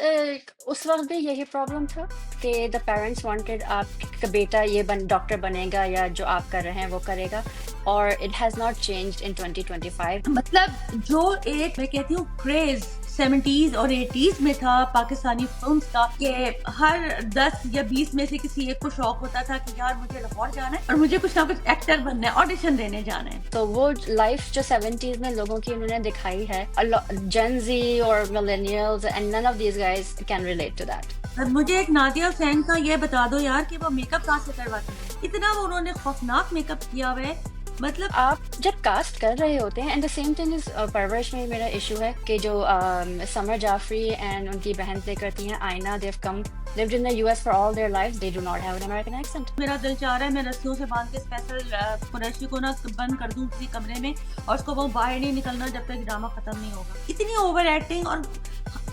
उस वक्त भी यही प्रॉब्लम था कि द पेरेंट्स वांटेड आपका बेटा डॉक्टर बनेगा या जो आप कर रहे हैं वो करेगा, और it has not changed in 2025। मतलब जो एक मैं कहती हूँ क्रेज 70s और 80s में था पाकिस्तानी फिल्म्स का कि हर 10 या 20 में से किसी एक को शौक होता था कि यार मुझे लाहौर जाना है और मुझे कुछ ना कुछ एक्टर बनना है, ऑडिशन देने जाना है। तो वो लाइफ जो 70s में लोगों की उन्होंने दिखाई है, जेन जी और millennials and none of these guys can relate to that. अब मुझे एक नादिया हुसैन का ये बता दो यार कि वो मेकअप कहाँ से करवाती है, इतना वो उन्होंने खौफनाक मेकअप किया हुआ है। मतलब आप जब कास्ट कर रहे होते हैं, and the same thing is परवरिश में मेरा इशू है कि जो समर जाफरी एंड उनकी बहन प्ले करती हैं Aina, they've come lived in the US for all their lives, they do not have an American accent. मेरा दिल चाह रहा है मैं रस्सियों से बांध के स्पेशल कुरैशी को ना बंद कर दूं किसी कमरे में और उसको वो बाहर नहीं निकलना जब तक ड्रामा खत्म नहीं होगा। इतनी ओवर एक्टिंग। और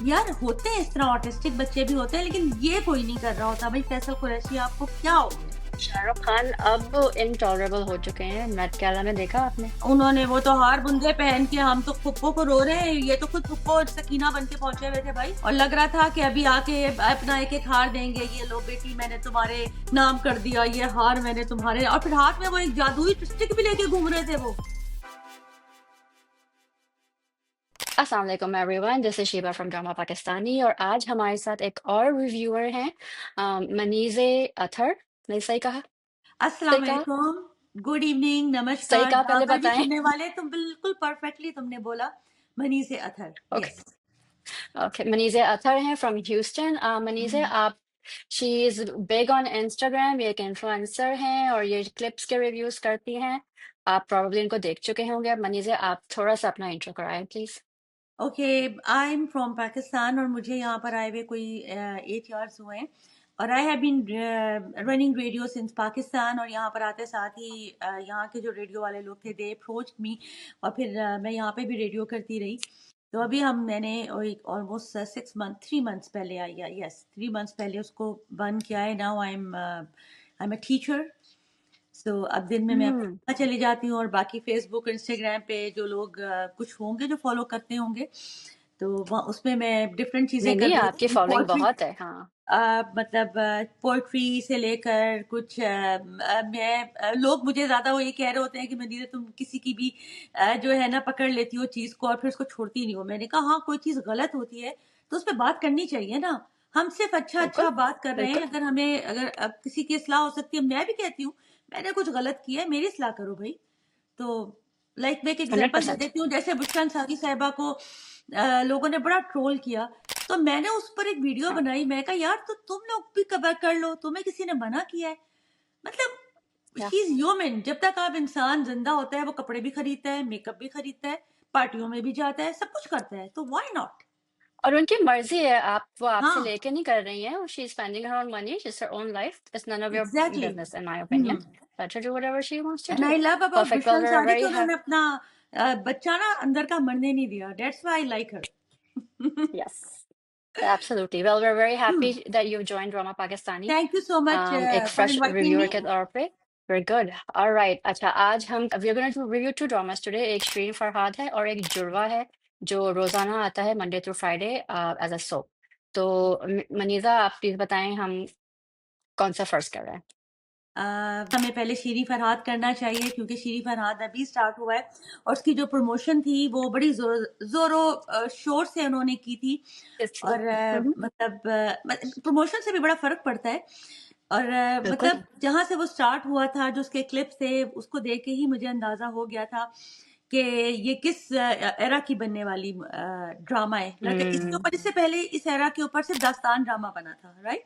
यार होते हैं इस तरह ऑटिस्टिक बच्चे भी होते हैं, लेकिन ये कोई नहीं कर रहा होता। भाई फैसल कुरैशी आपको क्या हो गया? शाहरुख खान अब इनटॉलरेबल हो चुके हैं। मेट गाला में देखा आपने? उन्होंने वो तो हार बुंदे पहन के हम तो फुप्पो को रो रहे हैं, ये तो खुद फुप्पो और सकीना बन के पहुंचे हुए थे भाई। और लग रहा था कि अभी आके अपना एक एक हार देंगे, ये लो बेटी मैंने तुम्हारे नाम कर दिया, ये हार मैंने तुम्हारे। और फिर हाथ में वो एक जादुई स्टिक भी लेके घूम रहे थे वो। अस्सलाम वालेकुम everyone, this is Sheeba from drama Pakistani, और आज हमारे साथ एक और रिव्यूअर हैं, मनीज़े अतहर। नहीं, सही कहा? अस्सलाम सही कहा? वालेकुम, गुड इवनिंग, सही नमस्कार, कहा, पहले ड्रामा जी बताएं। सुनने वाले। तुम बिल्कुल परफेक्टली तुमने बोला। Manizeh Athar, okay yes. Okay, Manizeh Athar हैं फ्रॉम ह्यूस्टन। मनीज़े, आप she is big on Instagram, ये एक इन्फ्लुएंसर हैं और ये क्लिप्स के रिव्यूज करती हैं। आप प्रॉब्ली इनको देख चुके होंगे। मनीज़े, आप थोड़ा सा अपना इंट्रो कराएं please. Okay, I am from Pakistan और मुझे यहाँ पर आए हुए कोई 8 years हुए हैं। और I have been running radio since Pakistan. और यहाँ पर आते साथ ही यहाँ के जो रेडियो वाले लोग थे दे अप्रोच्ड मी। और फिर मैं यहाँ पे भी रेडियो करती रही। तो अभी मैंने ऑलमोस्ट 6 मंथ 3 मंथ्स पहले आई, यस 3 मंथ्स पहले उसको बंद किया है। Now I am a teacher. So अब दिन में मैं हम्म। अपना चली जाती हूँ और बाकी फेसबुक इंस्टाग्राम पे जो लोग कुछ होंगे जो फॉलो करते होंगे तो वहाँ उसमें मैं डिफरेंट चीजें नहीं कर नहीं, देती आपकी हूँ। फॉलोइंग पोइट्री, बहुत है, हाँ। मतलब पोइट्री से लेकर कुछ मैं लोग मुझे ज्यादा वो ये कह रहे होते हैं कि मदीना तुम किसी की भी जो है ना पकड़ लेती हो चीज को और फिर उसको छोड़ती नहीं हो। मैंने कहा हाँ, कोई चीज गलत होती है तो उस पर बात करनी चाहिए ना। हम सिर्फ अच्छा अच्छा बिल्कुल बात कर रहे हैं। बिल्कुल। अगर हमें अगर अब किसी की इस्लाह हो सकती है, मैं भी कहती हूँ मैंने कुछ गलत किया है, मेरी इस्लाह करो भाई। तो लाइक मैं एक हंड्रेड एग्जांपल दे परसेंट देती हूँ, जैसे बुशरा अंसारी साहिबा को लोगों ने बड़ा ट्रोल किया तो मैंने उस पर एक वीडियो हाँ बनाई। मैं कहा यार तो तुम लोग भी कवर कर लो, तुम्हें किसी ने मना किया है? मतलब या। She is human. जब तक आप इंसान जिंदा होता है वो कपड़े भी खरीदता है, मेकअप भी खरीदता है, पार्टियों में भी जाता है, सब कुछ करता है, तो व्हाई नॉट। और उनकी मर्जी है, आप वो आपसे हाँ लेके नहीं कर रही हैं। She is spending her own money, she is her own life, it's none of your exactly. Business in my opinion. Let her do whatever she wants to and do. I love about perfect, Bushra well we are Ansari कि very उन्होंने अपना बच्चा ना अंदर का मरने नहीं दिया। That's why I like her. yes, absolutely. Well, we're very happy that you've joined Drama Pakistani. Thank you so much एक फॉर fresh इनवाइटिंग reviewer मी। के तौर पे। We're good. All right. अच्छा, आज हम we're going to review two dramas today. एक श्रीन फरहाद है और एक जुड़वा है जो रोजाना आता है Monday through Friday as a soap. तो मनीजा, आप प्लीज बताएं हम कौन सा फर्स्ट कर रहे हैं? हमें पहले शीरी फरहाद करना चाहिए क्योंकि शीरी फरहाद अभी स्टार्ट हुआ है और उसकी जो प्रमोशन थी वो बड़ी जोरों शोर से उन्होंने की थी। Yes, जी। और मतलब प्रमोशन से भी बड़ा फर्क पड़ता है। और बिल्कुल। मतलब जहां से वो स्टार्ट हुआ था, जो उसके क्लिप्स थे उसको देख के ही मुझे अंदाजा हो गया था कि ये किस एरा की बनने वाली ड्रामा है। लगे इसके ऊपर, इससे पहले इस एरा के ऊपर से दास्तान ड्रामा बना था, राइट?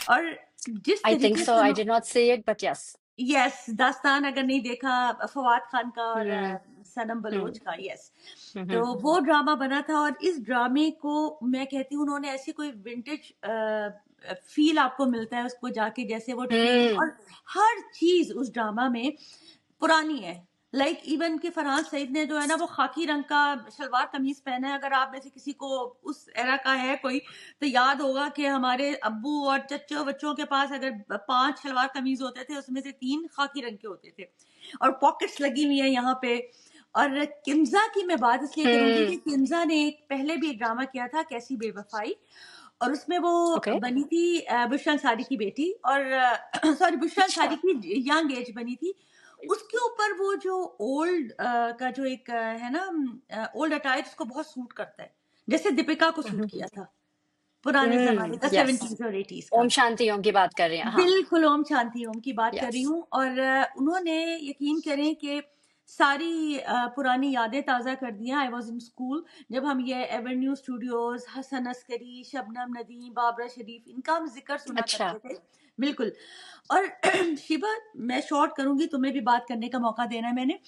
और जिस I think तरीके so. से I did not see it, but yes. Yes, दास्तान अगर नहीं देखा, फवाद खान का और हम्म। सनम हम्म। बलोच का, यस। तो हम्म। वो ड्रामा बना था और इस ड्रामे को मैं कहती हूँ उन्होंने ऐसी कोई विंटेज फील आपको मिलता है उसको जाके, जैसे वो ट्रेन हम्म। और हर चीज उस ड्रामा में पुरानी है। लाइक इवन कि फरहान सईद ने जो है ना वो खाकी रंग का शलवार कमीज पहना है। अगर आप में से किसी को उस एरा का है कोई तो याद होगा कि हमारे अब्बू और चच्चो बच्चों के पास अगर 5 शलवार कमीज होते थे उसमें से 3 खाकी रंग के होते थे और पॉकेट्स लगी हुई है यहाँ पे। और किन्जा की मैं बात इसलिए करूंगी कि हम्म। किन्जा ने एक पहले भी एक ड्रामा किया था, कैसी बेवफाई, और उसमें वो ओके। बनी थी बुशरा अंसारी की बेटी, और सॉरी बुशरा अच्छा। अंसारी की यंग एज बनी थी। उसके ऊपर वो जो ओल्ड का जो एक है ना ओल्ड अटायर, उसको बहुत सूट करता है, जैसे दीपिका को सूट किया था पुराने जमाने का, यस। 70s और 80s ओम का। शांति ओम की बात कर रही हैं, हाँ। बिल्कुल, ओम शांति ओम की बात कर यस। रही हूँ। और उन्होंने, यकीन करें कि सारी पुरानी यादें ताज़ा कर दी हैं। आई वाज़ इन स्कूल जब हम ये एवेन्यू स्टूडियोज़, हसन अस्करी, शबनम नदीम, बाबरा शरीफ, इनका हम ज़िक्र सुना अच्छा। करते थे। बिल्कुल। और शिबा, मैं शॉर्ट करूँगी, तुम्हें भी बात करने का मौका देना है मैंने।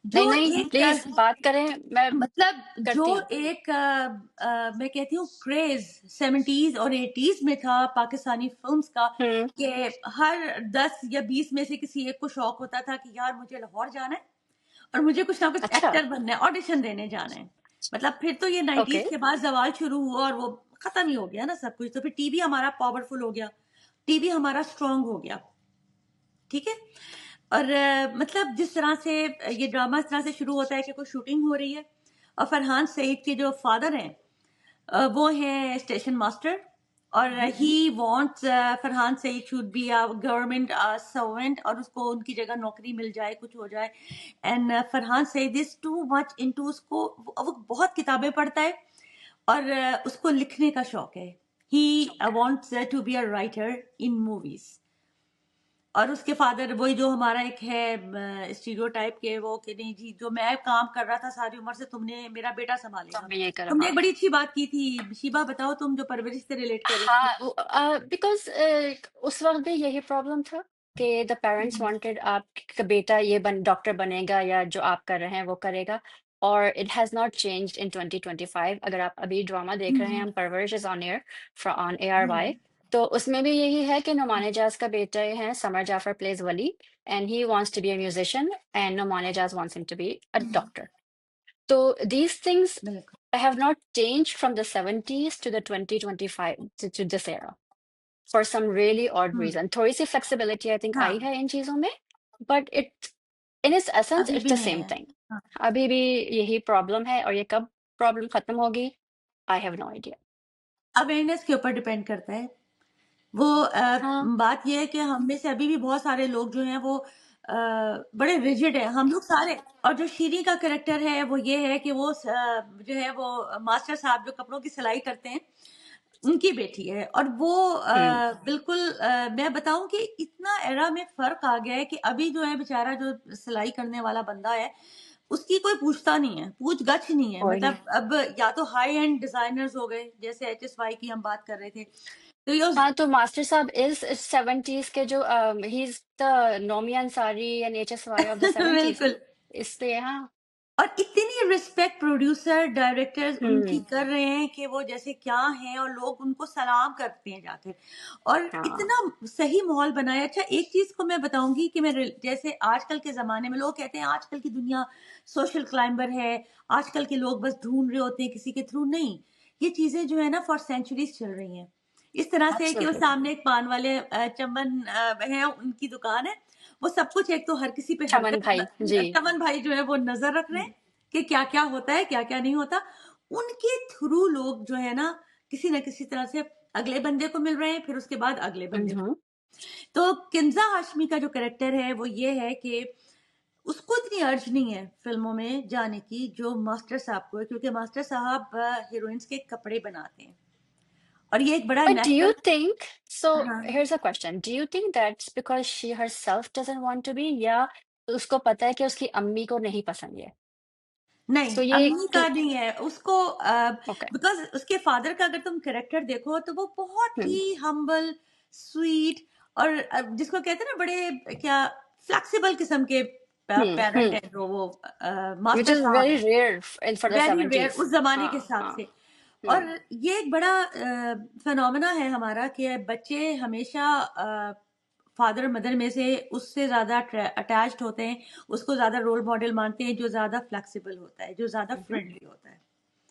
नहीं जो नहीं, एक प्लीज बात करें, मैं मतलब जो करती हूँ। एक मैं कहती हूँ क्रेज 70s और 80s में था पाकिस्तानी फिल्म्स का, हम्म। कि हर 10 या 20 में से किसी एक को शौक होता था कि यार मुझे लाहौर जाना है और मुझे कुछ ना कुछ अच्छा। एक्टर बनना है, ऑडिशन देने जाना है। मतलब फिर तो ये ओके। 90s के बाद जवाल शुरू हुआ और वो खत्म ही हो गया ना सब कुछ। तो फिर टीवी हमारा पावरफुल हो गया, टीवी हमारा स्ट्रांग हो गया, ठीक है। और मतलब जिस तरह से ये ड्रामा इस तरह से शुरू होता है कि कोई शूटिंग हो रही है, और फरहान सईद के जो फादर हैं वो हैं स्टेशन मास्टर, और he wants Farhan Saeed should be a government servant, और उसको उनकी जगह नौकरी मिल जाए, कुछ हो जाए। And Farhan Saeed is too much into, उसको वो बहुत किताबें पढ़ता है, और उसको लिखने का शौक है। He wants to be a writer in movies. और उसके फादर वही जो हमारा एक है स्टीरियोटाइप के, वो कि नहीं जी, जो मैं काम कर रहा था सारी उम्र से, तुमने मेरा बेटा तो संभालेगा। मैं ये करो, तुमने हाँ। एक बड़ी अच्छी बात की थी शिबा, बताओ तुम जो परवरिश से रिलेट कर रही थी। हाँ, बिकॉज उस वक्त भी यही प्रॉब्लम था कि द पेरेंट्स वांटेड आपका बेटा ये डॉक्टर बनेगा या जो आप कर रहे हैं वो करेगा। और it has not changed in 2025। अगर आप अभी ड्रामा देख रहे हैं, हम परवरिश is on air on ARY, तो उसमें भी यही है कि नुमान एजाज का बेटा हैं, Samar Jafar plays Wali, and he wants to be a musician and Nauman Ejaz wants him to be a doctor. So these things बिल्कुल। have not changed from the 70s to the 2025 to this era for some really odd hmm, reason. थोड़ी सी flexibility I think आई हाँ, है इन चीजों में, but it in its essence अभी it's भी the है। same thing. हाँ, अभी भी यही प्रॉब्लम है, और ये कब प्रॉब्लम खत्म होगी, I have no idea. Awareness के ऊपर डिपेंड करता है। वो हाँ। बात ये है कि हम में से अभी भी बहुत सारे लोग जो हैं वो बड़े रिजिड हैं, हम लोग सारे। और जो शीरी का कैरेक्टर है वो ये है कि वो जो है वो मास्टर साहब जो कपड़ों की सिलाई करते हैं, उनकी बेटी है। और वो हम्म। बिल्कुल मैं बताऊं कि इतना एरा में फर्क आ गया है कि अभी जो है बेचारा जो सिलाई करने वाला बंदा है, उसकी कोई पूछता नहीं है, पूछ गछ नहीं है। कोई नहीं। मतलब अब या तो हाई एंड डिजाइनर्स हो गए, जैसे HSY की हम बात कर रहे थे, तो ये हाँ, तो मास्टर साहब इज 70s के जो he is the Nomi Ansari and HSY of the 70s, बिल्कुल। इसलिए हाँ। और इतनी रिस्पेक्ट प्रोड्यूसर डायरेक्टर्स उनकी हम्म। कर रहे हैं कि वो जैसे क्या हैं, और लोग उनको सलाम करते हैं जाकर, और हाँ। इतना सही माहौल बनाया। अच्छा, एक चीज को मैं बताऊंगी कि जैसे आजकल के जमाने में लोग कहते हैं आजकल की दुनिया सोशल क्लाइंबर है, आजकल के लोग बस ढूंढ रहे होते हैं किसी के थ्रू। नहीं, ये चीजें जो है ना फॉर सेंचुरीज चल रही हैं। इस तरह से कि वो एब्सोल्युटली। सामने एक पान वाले चमन है, उनकी दुकान है, वो सब कुछ एक तो हर किसी पे चमन भाई जी। चमन भाई जो है वो नजर रख रहे हैं कि क्या क्या होता है, क्या क्या नहीं होता। उनके थ्रू लोग जो है ना किसी न किसी तरह से अगले बंदे को मिल रहे हैं, फिर उसके बाद अगले बंदे को। हम्म। तो किन्जा हाशमी का जो कैरेक्टर है वो ये है कि उसको इतनी अर्ज नहीं है फिल्मों में जाने की जो मास्टर साहब को है, क्योंकि मास्टर साहब हीरोइंस के कपड़े बनाते हैं, और ये एक बड़ा But do you natural. think, so हाँ, here's a question. Do you think that's because she herself doesn't want to be, या उसको पता है कि उसकी अम्मी को नहीं पसंद ये? नहीं, So ये अम्मी का नहीं है उसको, ओके। बिकॉज उसके फादर का अगर तुम कैरेक्टर देखो तो वो बहुत हम्म। ही हम्बल, स्वीट, और जिसको कहते हैं ना बड़े क्या फ्लेक्सिबल किस्म के पेरेंट हम्म। है जो वो Which मास्टर is साहब very है। rare for the very rare 70s. उस जमाने के हाँ हिसाब हाँ। से। और हम्म। ये एक बड़ा फिनोमेना है हमारा कि बच्चे हमेशा फादर मदर में से उससे ज्यादा अटैच्ड होते हैं, उसको ज्यादा रोल मॉडल मानते हैं जो ज्यादा फ्लेक्सिबल होता है, जो ज्यादा हम्म। फ्रेंडली होता है।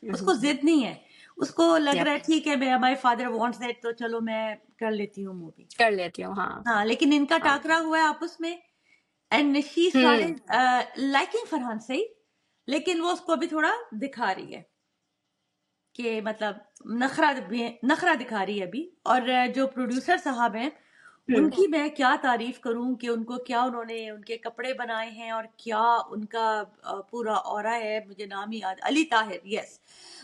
हम्म। उसको जिद नहीं है, उसको लग Yep, रहा है ठीक है मैं माय फादर वांट्स दैट, तो चलो मैं कर लेती हूँ मूवी। कर लेती हूँ, हाँ। हाँ, लेकिन इनका हाँ। टाकरा हुआ है आपस में, and she hmm. Started liking Farhan Saeed, लेकिन वो उसको अभी थोड़ा दिखा रही है कि मतलब नखरा दिखा रही है अभी। और जो प्रोड्यूसर साहब हैं, हम्म। उनकी मैं क्या तारीफ करूं कि उनको क्या उन्होंने उनके कपड़े बनाए हैं और क्या उनका पूरा ऑरा है। मुझे नाम ही याद, अली ताहिर, यस।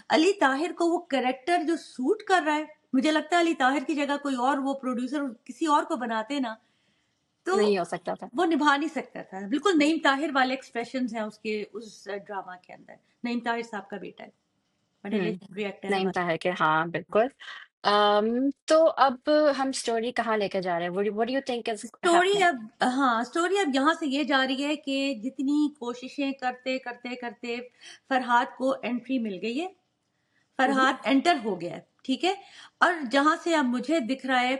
अली ताहिर को वो कैरेक्टर जो सूट कर रहा है, मुझे लगता है अली ताहिर की जगह कोई और वो प्रोड्यूसर किसी और को बनाते ना, तो नहीं हो सकता था। वो निभा नहीं सकता था। बिल्कुल नईम ताहिर वाले एक्सप्रेशंस हैं उसके उस ड्रामा के अंदर। नईम ताहिर साहब का बेटा है, बड़े हम्म। लेजेंडरी एक्टर है नहीं हमारे। था है कि हाँ बिल्कुल। तो अब हम स्टोरी कहाँ लेके जा रहे हैं? What do you think is story happening? अब, हाँ, स्टोरी अब यहाँ से ये जा रही है कि जितनी कोशिशें करते करते करते फरहाद को एंट्री मिल गई है, फरहाद एंटर हो गया है, ठीक है। और जहां से अब मुझे दिख रहा है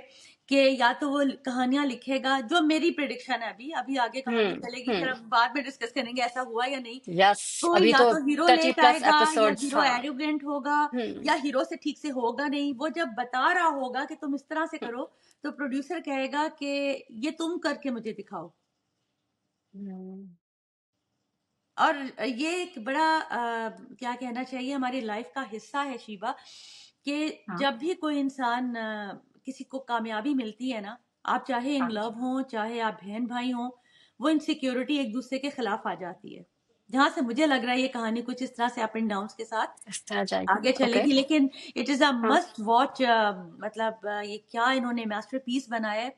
कि या तो वो कहानियां लिखेगा, जो मेरी प्रिडिक्शन है, अभी अभी आगे कहानी चलेगी, फिर हम्म। हम बाद में डिस्कस करेंगे ऐसा हुआ या नहीं। यस। कोई अभी या तो तो हीरो 30 लेट प्लस आएगा या एपिसोड्स हीरो हाँ। एरोगेंट होगा, हम्म। या हीरो से ठीक से होगा नहीं। वो जब बता रहा होगा कि तुम इस तरह से करो, तो प्रोड्यूसर कहेगा कि ये तुम करके मुझे दिखाओ। हम्म। और ये एक बड़ा क्या कहना चाहिए, हमारी लाइफ का हिस्सा है शीबा, कि हाँ जब भी कोई इंसान किसी को कामयाबी मिलती है ना, आप चाहे इन हाँ। लव हो, चाहे आप बहन भाई हो, वो इनसिक्योरिटी एक दूसरे के खिलाफ आ जाती है। जहां से मुझे लग रहा है ये कहानी कुछ इस तरह से अप एंड डाउन के साथ इस तरह जाएगी, आगे ओके। चलेगी। लेकिन इट इज अ हाँ। Must watch. मतलब ये क्या इन्होंने मास्टरपीस बनाया है।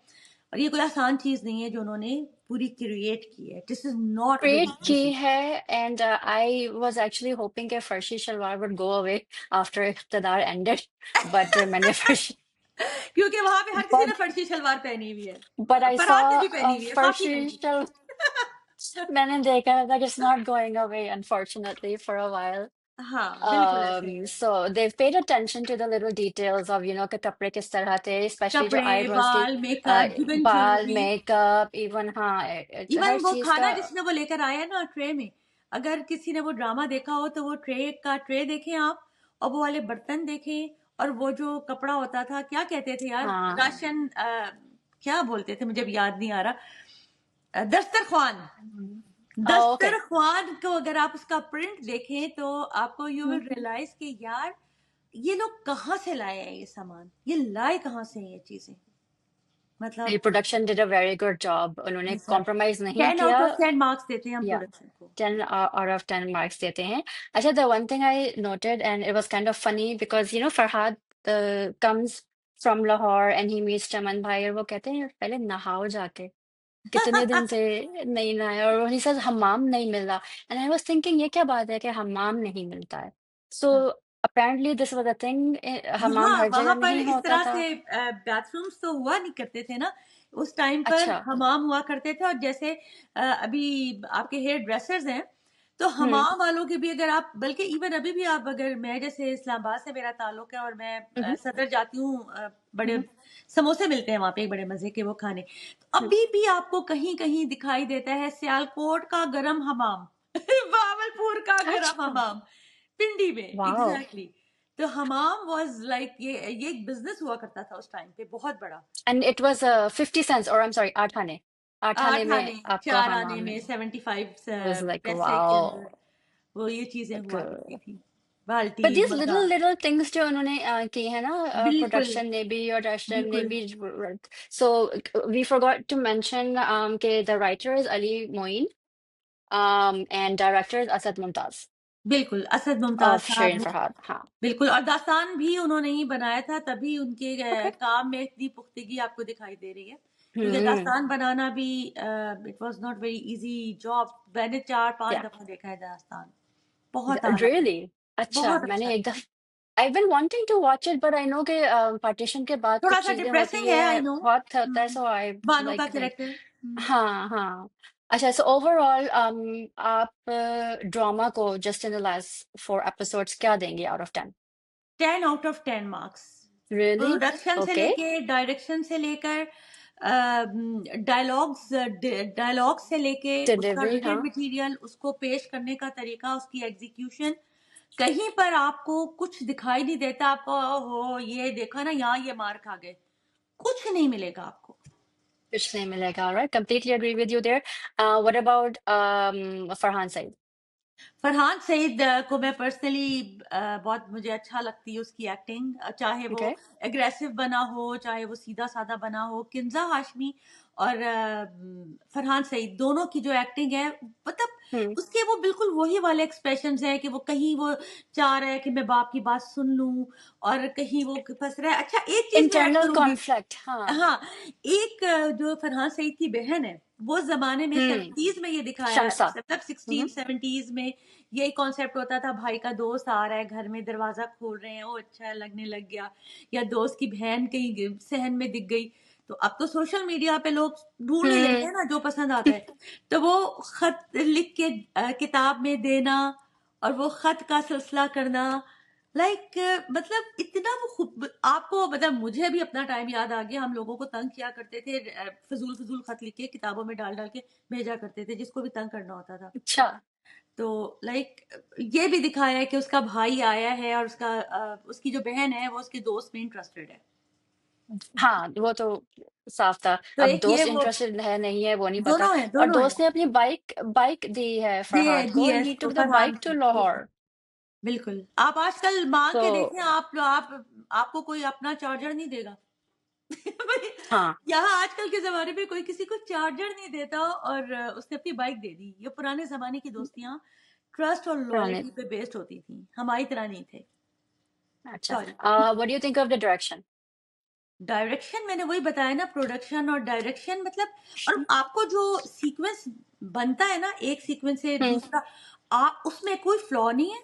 और ये कोई आसान चीज नहीं है जो उन्होंने पूरी क्रिएट की है। This is not create very की इजी। है। And I was actually hoping कि farshi shalwar would go away after Ikhtidar ended, but मैंने फर्शी क्योंकि वहां पे हर किसी ने बट फर्शी शलवार पहनी हुई है। बट आई सॉ फरहाद ने भी पहनी हुई है, फाकी ने फर्शी भी। शल मैंने देखा था कि it's not going away unfortunately for a while. हाँ, बिल्कुल ऐसे ही है। So they've paid attention to the little details of, कि कपड़े किस तरह थे, especially जो कपड़े, eyebrows की, बाल, मेकअप, इवन बाल, ज्वेलरी, मेकअप, इवन हाँ, इवन हर वो चीज खाना का। जिसने वो लेकर आया है ना ट्रे में। अगर किसी ने वो ड्रामा देखा हो तो वो ट्रे देखें आप, और वो वाले बर्तन देखें, और वो जो कपड़ा होता था, क्या कहते थे यार, हाँ। राशन, क्या बोलते थे, मुझे अब याद नहीं आ रहा। दस्तरख्वान। ओके। दस्तरख्वान को अगर आप उसका प्रिंट देखें तो आपको यू विल रियलाइज कि यार ये लोग कहाँ से लाए हैं ये सामान, ये लाए कहाँ से हैं ये चीजें। मतलब production did a very good job, उन्होंने कॉम्प्रोमाइज नहीं 10 आउट किया। ऑफ 10 मार्क्स देते हैं हम या प्रोडक्शन को। 10 out of 10 मार्क्स देते हैं। अच्छा, the one thing I noted and it was kind of funny because Farhad comes from Lahore and he meets Chaman Bhai, और वो कहते हैं पहले नहाओ जाके, कितने दिन से नहीं नहाया, और ही सेज हमाम नहीं मिल रहा। एंड आई वाज थिंकिंग ये क्या बात है कि हमाम नहीं मिलता है। So apparently this was a thing, हमाम हाँ, हर वहां जगह पर नहीं इस होता तरह था। से बाथरूम्स तो हुआ नहीं करते थे ना उस टाइम पर। अच्छा। हमाम हुआ करते थे। और जैसे अभी आपके हेयर ड्रेसर्स हैं, तो हम्म। हमाम वालों के भी, अगर आप, बल्कि इवन अभी भी आप, अगर मैं जैसे इस्लामाबाद से मेरा ताल्लुक है और मैं हम्म। सदर जाती हूँ, बड़े हम्म। समोसे मिलते हैं वहां पे, बड़े मजे के वो खाने, तो अभी भी आपको कहीं कहीं दिखाई देता है सियालकोट का गरम हमाम, बावलपुर का गरम अच्छा। हमाम, पिंडी में, वाओ। एग्जैक्टली। तो हमाम वाज लाइक, ये एक बिजनेस हुआ करता था उस टाइम पे, बहुत बड़ा। एंड इट वाज 50 cents, और आई एम सॉरी, 8 आने, 8 आने 8 आने, में आपका 4 आने हमाम में मिले। 75 वाज लाइक पैसे के वाओ। अंदर वो ये चीजें हुआ करती लाइक, थी। बाल्टी, but these मगा। little little things जो उन्होंने की है ना, बिल्कुल, प्रोडक्शन ने भी और डायरेक्टर ने बिल्कुल, भी, so we forgot to mention कि the writer is Ali Moin, and director is Asad Mumtaz बिल्कुल। असद मुमताज of साहब Shirin वो, Farhad, हाँ। बिल्कुल। और दास्तान भी उन्होंने ही बनाया था, तभी उनके Okay। काम में इतनी पुख्तगी आपको दिखाई दे रही है। क्योंकि हम्म। दास्तान बनाना भी it was not very easy job. मैंने 4-5 Yeah। दफा देखा है दास्तान। बहुत आला है, Really? अच्छा, बहुत अच्छा मैंने है। एक दफा, I've been wanting to watch it, but I know कि पार्टीशन के बाद थोड़ा कुछ सा चीजें होती डिप्रेसिंग है, आई है, नो। बहुत होता है, so I बानो का like नहीं। कैरेक्टर। हाँ हाँ। अच्छा, so overall आप ड्रामा को just in the last 4 episodes क्या देंगे out of 10? 10 out of 10 marks. Really? Production से Okay। लेके, डायरेक्शन से लेकर, डायलॉग्स, डायलॉग से लेके, उसका डिलीवरी, रिटेन हाँ। मटेरियल, उसको पेश करने का तरीका, उसकी एग्जीक्यूशन, कहीं पर आपको कुछ दिखाई नहीं देता। आपको ओहो ये देखा ना, यहाँ ये मार खा गए, कुछ नहीं मिलेगा आपको। कुछ नहीं मिलेगा, right? Completely agree with you there. What about Farhan Said? Farhan Saeed को मैं पर्सनली बहुत मुझे अच्छा लगती है उसकी एक्टिंग, चाहे वो ओके। एग्रेसिव बना हो, चाहे वो सीधा साधा बना हो। किंजा हाशमी और फरहान सईद दोनों की जो एक्टिंग है, मतलब हम्म। उसके वो बिल्कुल वही वाले एक्सप्रेशंस है कि वो कहीं वो चाह रहा है कि मैं बाप की बात सुन लूं, और कहीं वो फंस रहा है। अच्छा, एक चीज मैं ऐड इंटरनल करूंगी। कॉन्फ्लिक्ट, हाँ। हाँ, एक जो फरहान सईद की बहन है, वो ज़माने में हम्म। 70s में ये दिखाया, शमसा। मतलब 16 70s में यही कॉन्सेप्ट होता था, भाई का दोस्त आ रहा है घर में, दरवाजा खोल रहे हैं, ओ अच्छा लगने लग गया, या दोस्त की बहन कहीं सहन में दिख गई। तो अब तो सोशल मीडिया पे लोग ढूंढ ही लेते हम्म। हैं ना जो पसंद आता है। तो वो खत लिख के किताब में देना, और वो खत का सिलसिला करना, लाइक मतलब इतना वो खूब आपको, मतलब मुझे भी अपना टाइम याद आ गया, हम लोगों को तंग किया करते थे, फजूल फजूल खत लिख के किताबों में डाल डाल के भेजा करते थे जिसको भी तंग करना होता था। अच्छा। तो लाइक ये भी दिखाया है कि उसका भाई आया है, और उसका उसकी जो बहन है वो उसके दोस्त में इंटरेस्टेड है। हाँ, वो तो साफ था। तो अब एक ये दोस्त वो इंटरेस्टेड है नहीं है वो नहीं पता। दोनों है, और दोनों है। दोस्त ने अपनी बाइक बाइक दी है फरहाद को, दिए ही तो took the Farhan bike to को, लाहौर। बिल्कुल। आप आजकल मांग तो के देखें, आप आपको कोई अपना चार्जर नहीं देगा। हाँ, यहाँ आजकल के ज़माने में कोई किसी को चार्जर नहीं देता, और उसने अपनी बाइक दे दी। ये पुराने ज़माने की दोस्तियाँ ट्रस्ट और पुराने। लॉयल्टी पे बेस्ड होती थी, हमारी तरह नहीं थे। अच्छा। Sorry. What do you think of the direction? Direction मैंने वही बताया ना, प्रोडक्शन और डायरेक्शन, मतलब और आपको जो सीक्वेंस बनता है ना, एक सीक्वेंस से हम्म। दूसरा, आप उसमें कोई फ्लॉ नहीं है,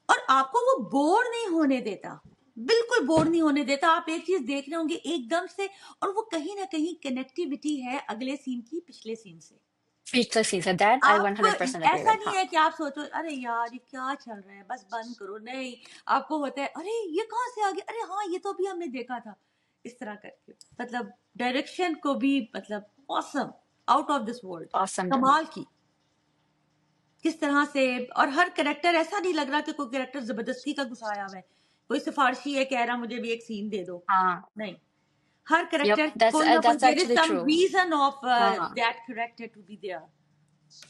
और आपको वो बोर नहीं होने देता, बिल्कुल बोर नहीं होने देता। आप एक चीज देख रहे होंगे एकदम से, और वो कहीं ना कहीं कनेक्टिविटी है अगले सीन की पिछले सीन से। स्पीचलेस सीन है, दैट आई आप 100% एग्री ऐसा विद, नहीं हाँ। है कि आप सोचो अरे यार ये क्या चल रहा है, बस बंद करो, नहीं। आपको होता है अरे ये कहाँ से आ गया, अरे हाँ ये तो अभी हमने देखा था, इस तरह करके। मतलब डायरेक्शन को भी, मतलब awesome, out of this world, awesome done. कमाल की। किस तरह से, और हर करेक्टर ऐसा नहीं लग रहा कि कोई करेक्टर जबरदस्ती का घुसाया हुआ है, कोई सिफारशी है कह रहा मुझे भी एक सीन दे दो, हाँ। नहीं। हर यप, करेक्टर कोई ना कोई, that's there is actually some true. Reason of हाँ। That character to be there.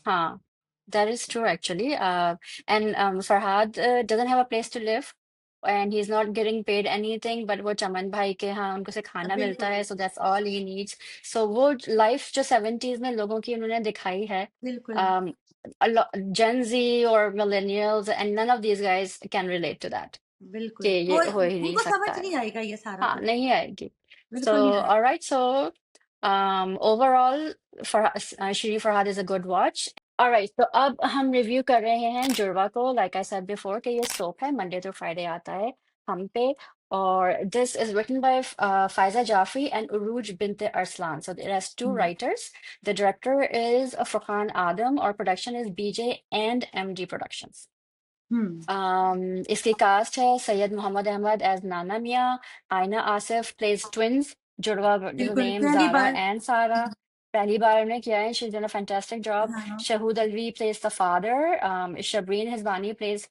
हाँ, that is true actually. And Farhad doesn't have a place to live, and he's not getting paid anything. But वो चमन भाई के यहाँ उनको से खाना मिलता बिल्कुल, है, so that's all he needs. So वो life जो 70s में लोगों की उन्होंने दिखाई है, बिल्कुल, um, Gen Z or millennials, and none of these guys can relate to that. कि बिल्कुल। ये कोई हो ही नहीं उनको समझ सकता है। नहीं आएगा ये सारा हाँ, कुछ, नहीं आएगी। So बिल्कुल नहीं आएगा। all right, so overall, Shri Farhad is a good watch. Alright, तो अब हम रिव्यू कर रहे हैं जुड़वा को। लाइक आई सेड बिफोर कि ये सोप है, मंडे टू फ्राइडे आता है हम पे। और this is written by Faiza Jafri and Urooj Binte Arsalan, so it has to hmm, writers. The director is Farhan Adam और production is BJ and MD productions. Hmm, इसकी कास्ट है सैयद मोहम्मद अहमद एज नाना मियाँ, आयना आसिफ प्लेज ट्विंस जुड़वा बिल्कुल नेम पहली जारा बार। एंड सारा। पहली बार उन्होंने किया है, she done a fantastic job. हाँ, Shahood Alvi plays the father. Shabreen Hizbani plays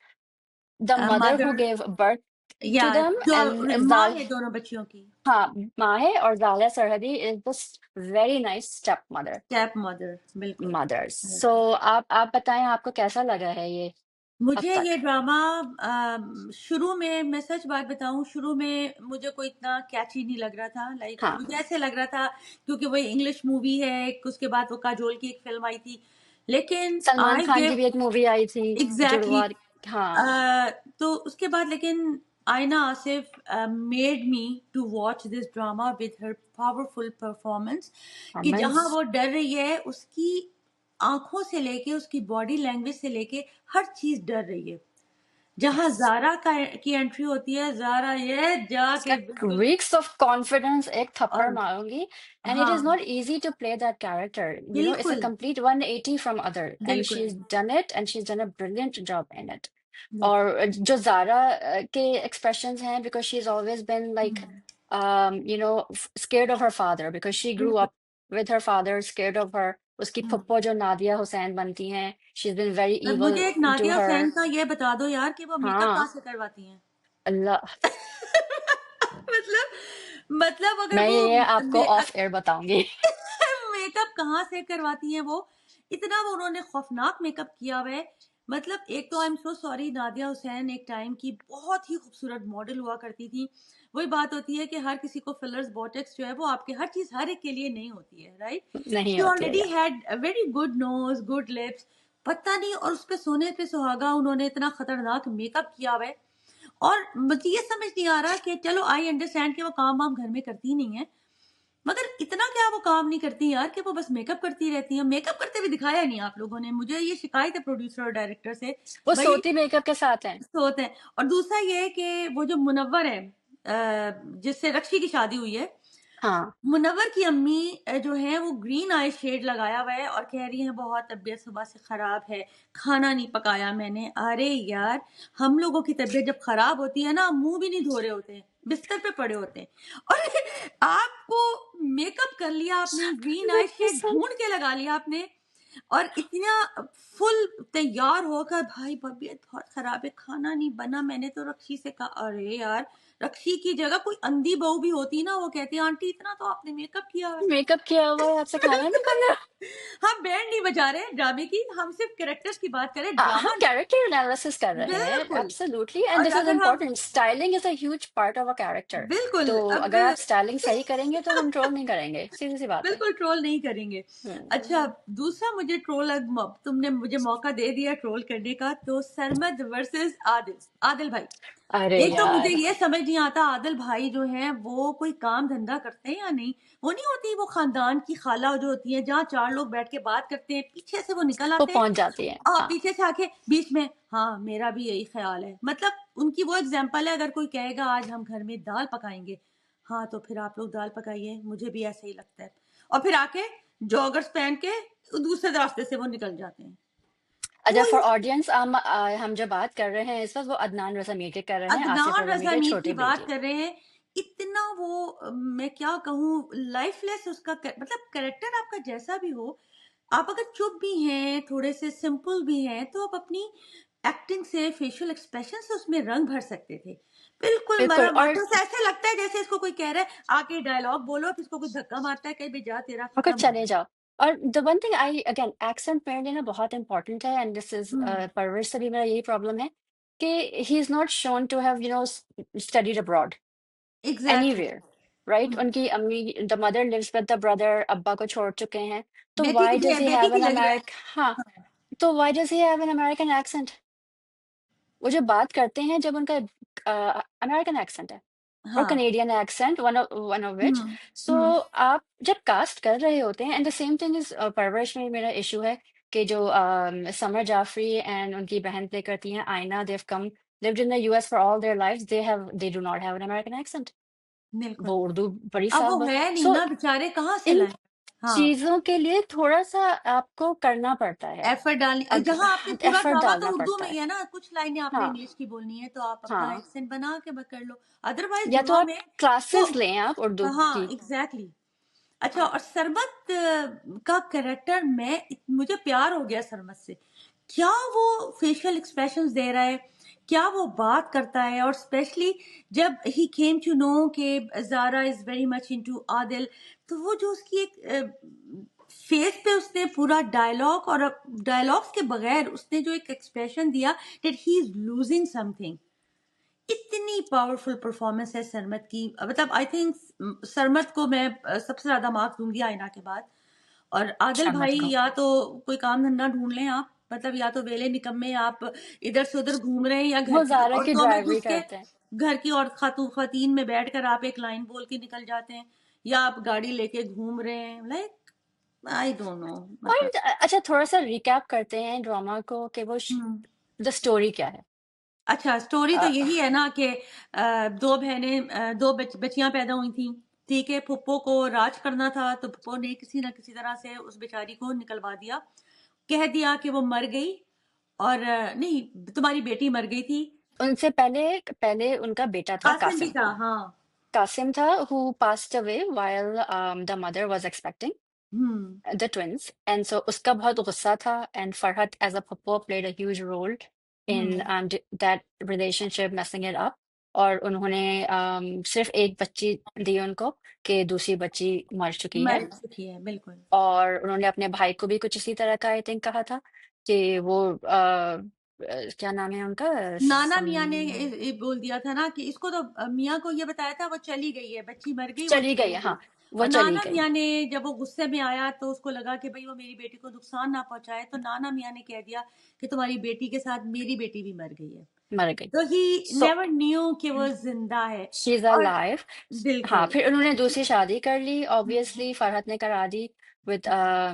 the mother who mother, gave birth या to them, जो and माँ Zal, है दोनों बच्चियों की, हाँ, माँ है, और जालिया सरहदी is this very nice step mother. Step mother, बिल्कुल, mothers. So बिल्कुल। आप बताएं आपको कैसा लगा है ये अब मुझे ये तक? ड्रामा शुरू में, मैं सच बात बताऊं, शुरू में मुझे कोई इतना कैची नहीं लग रहा था। लाइक हाँ, मुझे ऐसे लग रहा था क्योंकि वो इंग्लिश मूवी है, उसके बाद वो काजोल की एक फिल्म आई थी, लेकिन सलमान आई खान की गिव भी एक मूवी आई थी एग्जैक्टली। जुड़वा। हाँ। तो उसके बाद लेकिन Aina Asif made me to watch this drama with her powerful performance, कि जहां रोमांस। वो डर रही है, उसकी आंखों से लेके उसकी बॉडी लैंग्वेज से लेके हर चीज डर रही है। जहां यस, जारा की एंट्री होती है, जारा ये उसका जाके बिल्कुल, वीक्स ऑफ कॉन्फिडेंस, एक थप्पड़ और मारूंगी। एंड इट इज हाँ, not easy to play that character, you know, it's a बिल्कुल, complete 180 from other, and she बिल्कुल, is done it, and she is done a brilliant job in it. बिल्कुल। और जो जारा के एक्सप्रेशंस हैं, because she is always been like you know scared of her father because she grew बिल्कुल। up with her father, scared of her, उसकी हम्म। फुप्पो जो नादिया हुसैन बनती हैं, she's been very अब evil मुझे एक to नादिया her। हुसैन का ये बता दो यार कि वो मेकअप कहाँ हाँ, से करवाती हैं। अल्लाह। मतलब अगर मैं वो ये आपको ऑफ एयर बताऊंगी। मेकअप कहाँ से करवाती हैं वो, इतना वो उन्होंने खौफनाक मेकअप किया हुआ है। मतलब एक तो I am so sorry, Nadia Hussain एक टाइम की बहुत ही खूबसूरत मॉडल हुआ करती थी। वही बात होती है कि हर किसी को फिलर्स, बोटेक्स जो है वो आपके हर चीज़ हर एक के लिए नहीं होती है, राइट? नहीं शी होती है ऑलरेडी या। Had a very good nose, good lips, पता नहीं, और उसपे सोने पे सुहागा उन्होंने इतना खतरनाक मेकअप किया हुआ है। और मुझे ये समझ नहीं आ रहा कि चलो आई अंडरस्टैंड कि वो काम-वाम घर में करती नहीं है, मगर इतना क्या वो काम नहीं करती यार कि वो बस मेकअप करती रहती हैं। मेकअप करते हुए दिखाया नहीं आप लोगों ने। मुझे ये शिकायत है प्रोड्यूसर और डायरेक्टर से, वो भई सोती मेकअप के साथ हैं। होते हैं। और दूसरा ये है कि वो जो मुनव्वर है, जिससे रक्षी की शादी हुई है, हाँ। मुनव्वर की अम्मी जो है वो ग्रीन आई शेड लगाया हुआ है और कह रही है बहुत तबीयत सुबह से खराब है, खाना नहीं पकाया मैंने। अरे यार, हम लोगों की तबीयत जब खराब होती है ना, मुंह भी नहीं धो रहे होते हैं, बिस्तर पे पड़े होते हैं, और आपको मेकअप कर लिया आपने, ग्रीन आई शेड 100%। ढूंढ के लगा लिया आपने, और इतना फुल तैयार होकर, भाई तबीयत बहुत खराब है, खाना नहीं बना, मैंने तो रक्षी से कहा। अरे यार, रक्षी की जगह कोई अंधी बहू भी होती ना, वो कहती आंटी इतना तो आपने मेकअप किया हुआ है। मेकअप किया हुआ है, आपसे खाना नहीं बना। हम बैंड नहीं बजा रहे ड्रामे की, हम सिर्फ कैरेक्टर्स की बात करें, हम ड्रामा। कैरेक्टर एनालिसिस कर रहे हैं, बिल्कुल। एब्सोल्युटली, एंड और दिस इज अगर हम important. Styling is a huge part of a character. बिल्कुल तो अब अगर आप स्टाइलिंग सही करेंगे तो हम ट्रोल नहीं करेंगे, सीधी सी बात है। बिल्कुल ट्रोल नहीं करेंगे। अच्छा, हम्म। दूसरा मुझे तुमने मुझे मौका दे दिया ट्रोल करने का, तो सरमद वर्सेस आदिल, आदिल भाई। अरे एक तो मुझे यार। ये समझ नहीं आता, आदिल भाई जो हैं वो कोई काम धंधा करते हैं या नहीं? वो नहीं होती वो खानदान की खाला जो होती है, जहाँ 4 लोग बैठ के बात करते हैं, पीछे से वो निकल वो आते हैं, पहुंच जाती है, हाँ। पीछे से आके बीच में, हाँ, मेरा भी यही ख़्याल है। मतलब उनकी वो एग्ज़ाम्पल है, अगर कोई कहेगा आज हम घर में दाल पकाएँगे, हाँ, तो फिर आप लोग दाल पकाइए, मुझे भी ऐसे ही लगता है। और फिर आके जॉगर्स पहन के दूसरे रास्ते से वो निकल जाते हैं। अच्छा, कोई फॉर ऑडियंस, हम जो बात कर रहे हैं इस वक्त, वो अदनान रजा मीर कर रहे हैं, आसिफ अदनान रजा रज़ा मीर मीर की छोटी बात बेटी। कर रहे हैं। इतना वो मैं क्या कहूँ, लाइफलेस उसका मतलब कैरेक्टर आपका जैसा भी हो, आप अगर चुप भी हैं, थोड़े से सिंपल भी हैं, तो आप अपनी एक्टिंग से, फेशियल एक्सप्रेशन से उसमें रंग भर सकते थे। बिल्कुल बिल्कुल। मरा और मानो से ऐसे लगता है जैसे इसको कोई कह रहा है, आके डायलॉग बोलो, फिर इसको कोई धक्का मारता है, कहीं भी जा तेरा अगर खत्म हो चले गया। जाओ। और the one thing, I again, accent मेरे लिए ना बहुत इंपॉर्टेंट है, एंड दिस इज हुँ, परवरिश से भी मेरा यही प्रॉब्लम है कि he is not shown to have studied abroad exactly. Anywhere, right? Hmm, उनकी अम्मी, the mother lives with the brother, अब्बा को छोड़ चुके हैं। तो व्हाई डज ही बेटी हैव की एन जगह है। अमेरिक हाँ, तो why does he have an American accent? वो जो बात करते हैं जब उनका अमेरिकन एक्सेंट है और हाँ, Canadian accent, one of which. Hmm, so hmm, आप जब कास्ट कर रहे होते हैं, and the same thing is परवरिश में मेरा इशू है कि जो समर जाफरी एंड उनकी बहन प्ले करती हैं Aina, they've come lived in the US for all their lives, they do not have an American accent. बिल्कुल। वो उर्दू बड़ी अब साफ वो है नहीं सो ना, बेचारे कहाँ से इन लाएँ? हाँ। चीजों के लिए थोड़ा सा आपको करना पड़ता है। एफर्ट डालनी, अग जहाँ आपने पूरा एफर्ट ड्रामा तो डालना उर्दू पड़ता में है। ही है ना, कुछ लाइनें आपने हाँ। इंग्लिश की बोलनी है, तो आप अपना हाँ, एक्सेंट बना के कर लो। अदरवाइज़ या तो जुड़वा आप में तो क्लासेस लें आप उर्दू हाँ, की। एग्ज़ैक्टली। अच्छा, और सरबत का कैरेक्टर, मुझे प्यार हो गया सरबत से। क्या वो फेशियल एक्सप्रेशंस दे रहा है, क्या वो बात करता है, और स्पेशली जब ही केम टू नो कि Zara is very much into Adil, तो वो जो उसकी एक फेस पे उसने पूरा डायलॉग, और डायलॉग्स के बगैर उसने जो एक एक्सप्रेशन दिया that he is losing something. इतनी पावरफुल परफॉर्मेंस है सरमत की, मतलब आई थिंक सरमत को मैं सबसे ज्यादा मार्क्स दूंगी आईना के बाद। और आदिल शर्मत भाई, को। या तो कोई काम धंधा ढूंढ लें आप, मतलब या तो वेले निकम्मे आप इधर से उधर घूम रहे हैं, या घर वो की ज़ारा की औरतों में ड्राइवरी घुस के, करते हैं। घर की और खातून में बैठकर आप एक लाइन बोल के निकल जाते हैं, या आप गाड़ी लेके घूम रहे हैं, लाइक आई डोंट नो, मतलब। और अच्छा, थोड़ा-सा रिकैप करते हैं ड्रामा को कि वो हम्म। द स्टोरी क्या है? अच्छा, स्टोरी तो अ, यही है ना कि 2 बहनें, 2 बच्चियाँ पैदा हुई थीं, ठीक है? फुप्पो को राज करना था, तो फुप्पो ने किसी न किसी तरह से उस बेचारी को निकलवा दिया। कह दिया कि वो मर गई, और नहीं, तुम्हारी बेटी मर गई थी। उनसे पहले पहले उनका बेटा था कासिम भी कासिम। था, हाँ। कासिम था who passed away while the mother was expecting hmm, the twins, and so उसका बहुत गुस्सा था, and Farhat as a Pappo played a huge role in hmm, that relationship messing it up. और उन्होंने सिर्फ़ एक बच्ची दी उनको, कि दूसरी बच्ची मर चुकी है। मर चुकी है, बिल्कुल। और उन्होंने अपने भाई को भी कुछ इसी तरह का आई थिंक कहा था कि वो क्या नाम है उनका? नाना मियाँ ने सम बोल दिया था ना कि इसको तो मियाँ को ये बताया था वो चली गई है, बच्ची मर गई, वो चली गई चली है, गई। हाँ, वो और चली नाना गई, मियाँ ने जब वो गुस्से में आया तो उसको लगा कि भई वो मेरी बेटी को नुकसान ना पहुँचाए, तो नाना मियाँ ने कह दिया कि तुम्हारी बेटी के साथ मेरी बेटी भी मर गई है। मर गई। तो ही सो नेवर न्यू कि वो ज़िंदा है। शी इज़ और अलाइव। हाँ, बिल्कुल। फिर उन्होंने दूसरी शादी कर ली, हुँ, ऑब्वियसली फरहत ने करा दी with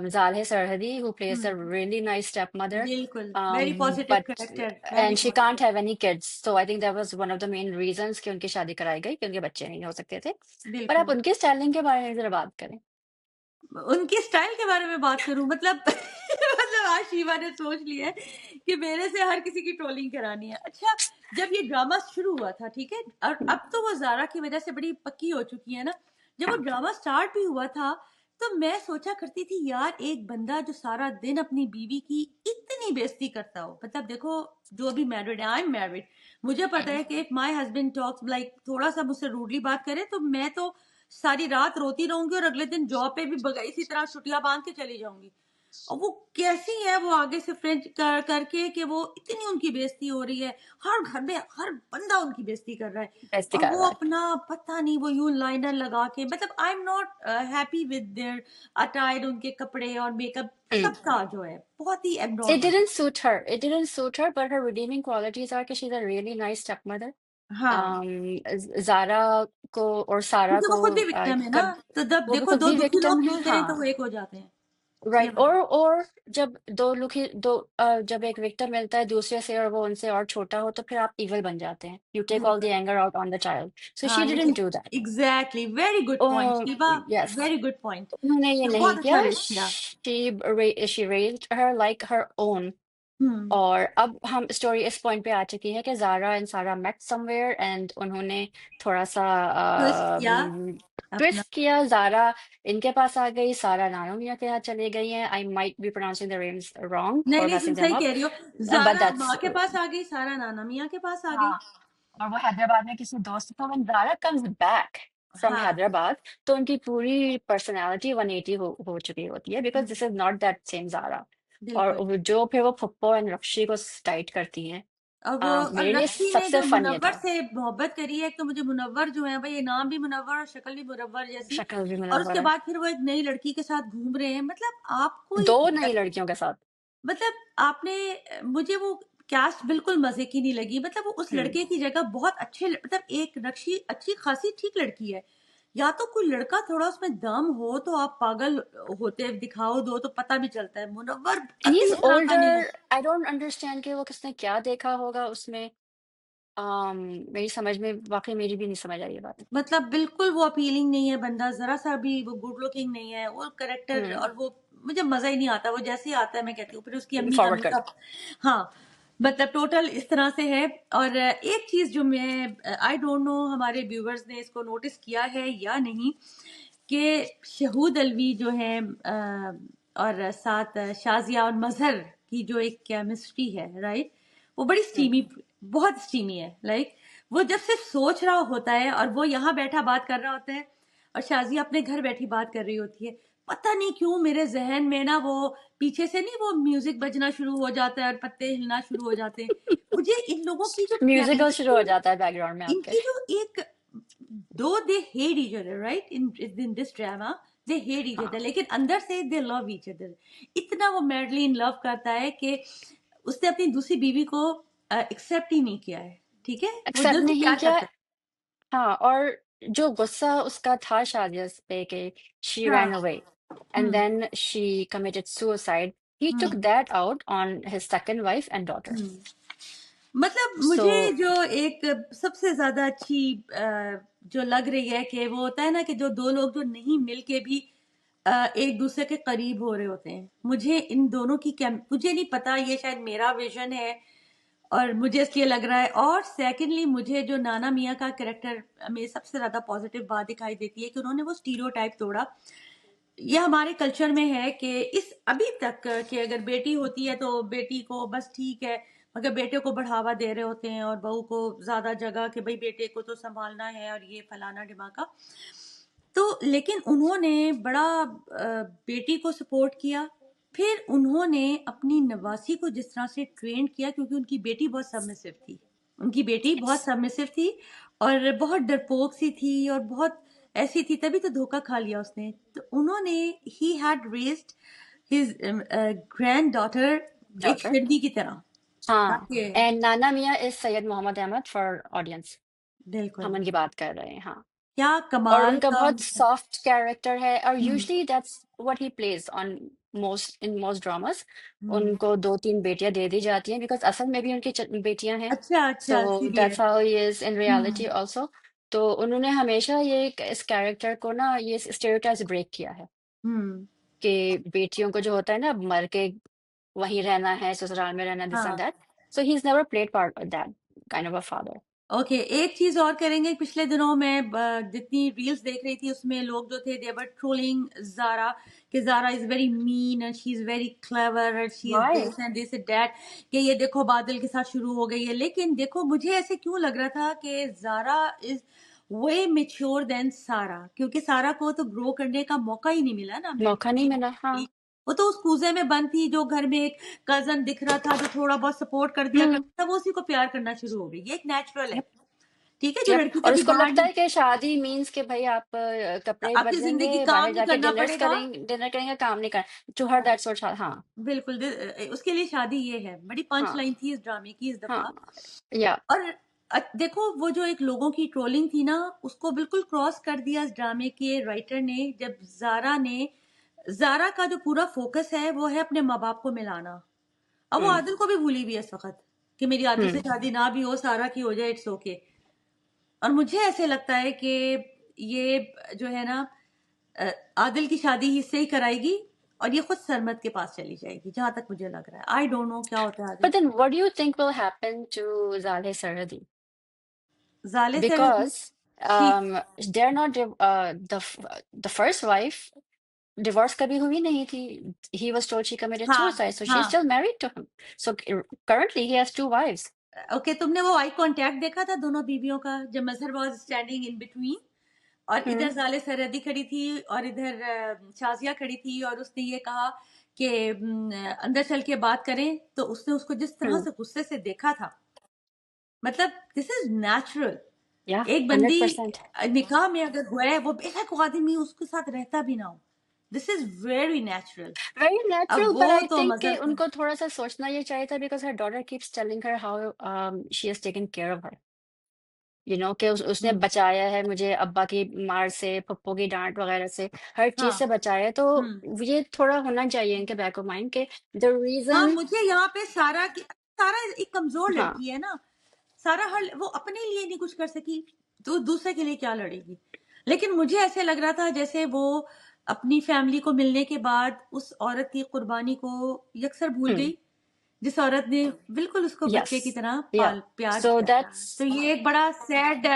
Zaleh Sarhadi who plays a hmm, really nice stepmother, बिल्कुल, very positive but character, very and she can't positive. Have any kids, so I think that was one of the main reasons कि उनकी शादी कराई गई कि उनके बच्चे नहीं हो सकते थे। पर आप बिल्कुल। उनके स्टाइलिंग के बारे में ज़रा बात करें। उनके स्टाइल के बारे में बात करूँ मतलब मतलब आज शिवा ने सोच लिया है कि मेरे से हर किसी की ट्रोलिंग करानी है। अच्छा, जब ये ड्रामा शुरू हुआ था, ठीक है? और अब तो वो ज़ारा की वज़ह से बड़ी पक्की हो चुकी है ना। जब वो हाँ, ड्रामा स्टार्ट भी हुआ था, तो मैं सोचा करती थी यार एक बंदा जो सारा दिन अपनी बीवी की इतनी बेइज़्ज़ती करता हो। मतलब देखो जो भी मैरिड है, आई एम मैरिड। मुझे पता हुँ, है कि if my husband talks like थोड़ा-सा मुझसे रूडली बात करे तो मैं तो सारी रात रोती रहूँगी और अगले दिन जॉब पे भी इसी तरह छुट्टियाँ बाँध के चली जाऊँगी। और वो कैसी है वो आगे से फ्रेंच करके कि वो इतनी उनकी बेइज़्ज़ती हो रही है, हर घर में हर बंदा उनकी बेइज़्ज़ती कर रहा है। बेइज़्ज़ती और कर वो रहा है। अपना पता नहीं वो यूँ लाइनर लगा के मतलब I am not happy with their attire उनके कपड़े और मेकअप हुँ। सबका जो है, बहुत ही It एब्नॉर्मल है। didn't suit her. It didn't suit her, but her redeeming qualities are कि she's a really nice stepmother. हाँ, ज़ारा को और सारा क्योंकि वो को खुद भी विक्टिम है ना, कब तो जब वो भी देखो खुद 2 भी दुखी विक्टिम लोग है, मिलते हैं तो वो हाँ, एक हो जाते हैं। ये राइट। वाला। और जब जब एक विक्टिम मिलता है दूसरे से और वो उनसे और छोटा हो तो फिर आप इविल बन जाते हैं। You take all बिल्कुल। the anger out on the child. So हाँ, she लेकिन didn't do that. Exactly very good point Oh, Shiva, yes. Very good point. उन्होंने ये नहीं बहुत अच्छा किया। रेज़ किया। She raised her like her own. हुँ, और अब हम स्टोरी इस पॉइंट पे आ चुकी है कि ज़ारा एंड सारा मेट समवेयर एंड उन्होंने थोड़ा-सा ट्विस्ट किया अपना। ट्विस्ट किया। ज़ारा इनके पास आ गई, सारा नानोमिया के यहाँ चली गई हैं। I might be pronouncing the names wrong नहीं, और नहीं तुम मेसिंग देम सही अप, कह रही हो। बट ज़ारा दैट्स माँ के पास आ गई, सारा नाना मियाँ के पास आ गई। हाँ, और वो हैदराबाद में किसी दोस्त तो when Zara comes back from हाँ, हैदराबाद तो उनकी पूरी पर्सनैलिटी 180 हो चुकी होती है because hmm, this is not that same Zara. और बिल्कुल। वो जो फिर वो फुप्पो एंड रफ़्शी को टाइट करती हैं। और मेरे लिए रश्मि ने सबसे जो फन ये मुनव्वर था। से मोहब्बत करी है, एक तो मुझे मुनव्वर जो है भई ये नाम भी मुनव्वर और शक्ल भी मुनव्वर जैसी, शक्ल भी और उसके मुनव्वर है। बाद फिर वो एक नई लड़की के साथ घूम रहे हैं। मतलब आपको 2 ये नई लड़कियों के साथ। मतलब आपने मुझे वो कास्ट बिल्कुल मज़े की नहीं लगी। मतलब वो उस हुँ। लड़के की जगह बहुत अच्छे मतलब एक रक्षी अच्छी खासी ठीक लड़की है। या तो कोई लड़का थोड़ा उसमें दम हो तो आप पागल होते दिखाओ दो तो पता भी चलता है। मुनव्वर एंड ही कतई इज़ इस तरह का नहीं है। ओल्डर, आई डोंट अंडरस्टैंड कि वो किसने क्या देखा होगा उसमें। मेरी समझ में वाक़ई मेरी भी नहीं समझ आई ये बात। मतलब बिल्कुल वो अपीलिंग नहीं है बंदा, ज़रा-सा भी वो गुड लुकिंग नहीं है। वो कैरेक्टर हुँ, और वो मुझे मज़ा ही नहीं आता। वो जैसे ही आता है मैं कहती हूँ फिर उसकी अम्मी का फॉरवर्ड कर मेकअप। हाँ, मतलब टोटल इस तरह से है। और एक चीज़ जो मैं आई डोंट नो हमारे व्यूअर्स ने इसको नोटिस किया है या नहीं कि शहूद अल्वी जो हैं और साथ शाज़िया और मज़हर की जो एक केमिस्ट्री है, राइट? वो बड़ी हुँ। स्टीमी बहुत स्टीमी है। लाइक वो जब सिर्फ सोच रहा होता है और वो यहाँ बैठा बात कर रहा होता है और शाज़िया अपने घर बैठी बात कर रही होती है। पता नहीं क्यों मेरे ज़हन में ना वो पीछे से नहीं वो म्यूज़िक बजना शुरू हो जाता है और पत्ते हिलना शुरू हो जाते हैं। मुझे इन लोगों की जो म्यूज़िकल शुरू हो केमिस्ट्री, जाता है बैकग्राउंड में आपके। इनकी जो एक दो they hate each other right in this drama, they hate each हाँ, अदर लेकिन अंदर से दे लव ईच अदर। इतना वो मैडली इन लव करता है कि उसने अपनी दूसरी बीवी को एक्सेप्ट ही नहीं किया है। ठीक है, वो एक्सेप्ट दिल से नहीं प्यार किया। करता है। हाँ, और जो गुस्सा उसका था शादिया पे कि शी हाँ। Ran away and hmm, then she committed suicide, he took hmm, that out on his second wife and daughter. Hmm. मतलब सो मुझे जो एक सबसे ज्यादा अच्छी जो लग रही है कि वो होता है ना कि जो दो लोग जो नहीं मिलके भी एक दूसरे के करीब हो रहे होते हैं। मुझे इन दोनों की क्या, मुझे नहीं पता, ये शायद मेरा विजन है और मुझे इसलिए लग रहा है। और सेकंडली मुझे जो नाना मियाँ का कैरेक्टर में सबसे ज्यादा पॉजिटिव बात दिखाई देती है कि उन्होंने वो स्टीरियोटाइप तोड़ा। ये हमारे कल्चर में है कि इस अभी तक कि अगर बेटी होती है तो बेटी को बस ठीक है, मगर बेटे को बढ़ावा दे रहे होते हैं और बहू को ज्यादा जगह कि भाई बेटे को तो संभालना है और ये फलाना ढिमाका। तो लेकिन उन्होंने बड़ा बेटी को सपोर्ट किया। फिर उन्होंने अपनी नवासी को जिस तरह से ट्रेन किया, क्योंकि उनकी बेटी बहुत सबमिसिव थी, उनकी बेटी बहुत Yes. सबमिसिव थी और बहुत डरपोक सी थी और बहुत ऐसी थी, तभी तो धोखा खा लिया उसने। तो उन्होंने he had raised his granddaughter एक Daughter. शिरडी की तरह, हाँ, ताकि and Nana Miyan is Syed Mohammad Ahmed for audience. हम बिल्कुल उनकी बात कर रहे हैं, हाँ। क्या और कमाल उनका का बहुत उनका। सॉफ्ट कैरेक्टर है और hmm usually that's what he plays on most dramas. Hmm. उनको 2-3 बेटियां दे दी जाती हैं बिकॉज असल में भी उनकी बेटियां हैं। अच्छा सो अच्छा, that's serious. How he is in hmm reality also. तो उन्होंने हमेशा ये इस कैरेक्टर को ना ये स्टेरियोटाइप्स ब्रेक किया है हम्म। कि बेटियों को जो होता है ना मर के वहीं रहना है, ससुराल में रहना, दिस एंड हाँ। That. So he is never played part that kind of a father. Okay, एक चीज और करेंगे। पिछले दिनों में जितनी रील्स देख रही थी उसमें लोग जो थे दे वर ट्रोलिंग जारा, कि Zara is very mean and she is very clever and she is why? This and this and that, कि ये देखो बादल के साथ शुरू हो गई है। लेकिन देखो, मुझे ऐसे क्यों लग रहा था कि Zara is way mature than Sara, क्योंकि सारा को तो ग्रो करने का मौका ही नहीं मिला ना मौका नहीं मेंटली। मिला, हाँ। वो तो उस कूजे में बंद थी, जो घर में एक कजन दिख रहा था जो थोड़ा बहुत सपोर्ट कर दिया हम्म। करता था, वो उसी को प्यार करना शुरू हो गई। ये एक नेचुरल है, Yep, ठीक है, जो yep. लड़की और कभी उसको बाहर लगता नहीं। है कि शादी मीन्स कि भाई आप कपड़े आपकी जिंदगी बदलेंगे, काम बाहर नहीं जाके करना पड़ेगा। डिनर करेंगे, काम नहीं करना, टू हर दैट्स व्हाट। हाँ। बिल्कुल उसके लिए शादी ये है। बड़ी पंच हाँ। लाइन थी इस ड्रामे की इस हाँ। दफा। या। और देखो, वो जो एक लोगों की ट्रोलिंग थी ना, उसको बिल्कुल क्रॉस कर दिया इस ड्रामे के राइटर ने, जब जारा का जो पूरा फोकस है वो है अपने माँ बाप को मिलाना। अब वो हम्म। आदिल को भी भूली हुई है इस वक्त, कि मेरी आदिल से हम्म। शादी ना भी हो, सारा की हो जाए, इट्स ओके। और मुझे ऐसे लगता है कि ये जो है ना, अ, आदिल की शादी इससे ही कराएगी और ये खुद सरमद के पास चली जाएगी, जहां तक मुझे लग रहा है। आई डोंट नो क्या होता है आगे। But then what do you think will happen to Zaleh Saradi? जाले से Because she they're not the first wife divorce कभी हुई नहीं थी. He was told she committed हाँ suicide, so she's हाँ। still married to him. So currently he has 2 wives. Okay, तुमने वो आई कांटेक्ट देखा था दोनों बीवियों का, जब मजहर वाज स्टैंडिंग इन बिटवीन, और हम्म। इधर जाले सरहदी खड़ी थी और इधर शाजिया खड़ी थी, और उसने ये कहा कि अंदर चल के बात करें, तो उसने उसको जिस तरह हम्म। से गुस्से से देखा था, मतलब दिस इज नेचुरल। Yeah, एक बंदी 100%. निकाह में अगर हुआ है, वो बेशक वो आदमी उसके साथ रहता भी ना हो, this is very natural. Very अब natural, वो but I तो think कि मजहर को। उनको थोड़ा सा सोचना ये चाहिए था because her daughter keeps telling her how she has taken care of her. कि उसने हम्म, बचाया है मुझे अब्बा की मार से, पप्पू की डांट वगैरह से, हर चीज हाँ। से बचाया है। तो हम्म। ये थोड़ा होना चाहिए इनके बैक ऑफ माइंड के द हाँ, रीजन। मुझे यहाँ पे सारा एक कमजोर हाँ। लड़की है ना। सारा हर वो अपने लिए नहीं कुछ कर सकी, तो दूसरे के लिए क्या लड़ेगी। लेकिन मुझे ऐसे लग रहा था जैसे वो अपनी फैमिली को मिलने के बाद उस औरत की कुर्बानी को यकसर भूल हम्म। गई, जिस औरत ने बिल्कुल उसको यस। बच्चे की तरह या। पाल प्यार सो किया था। दैट्स तो ये एक बड़ा सैड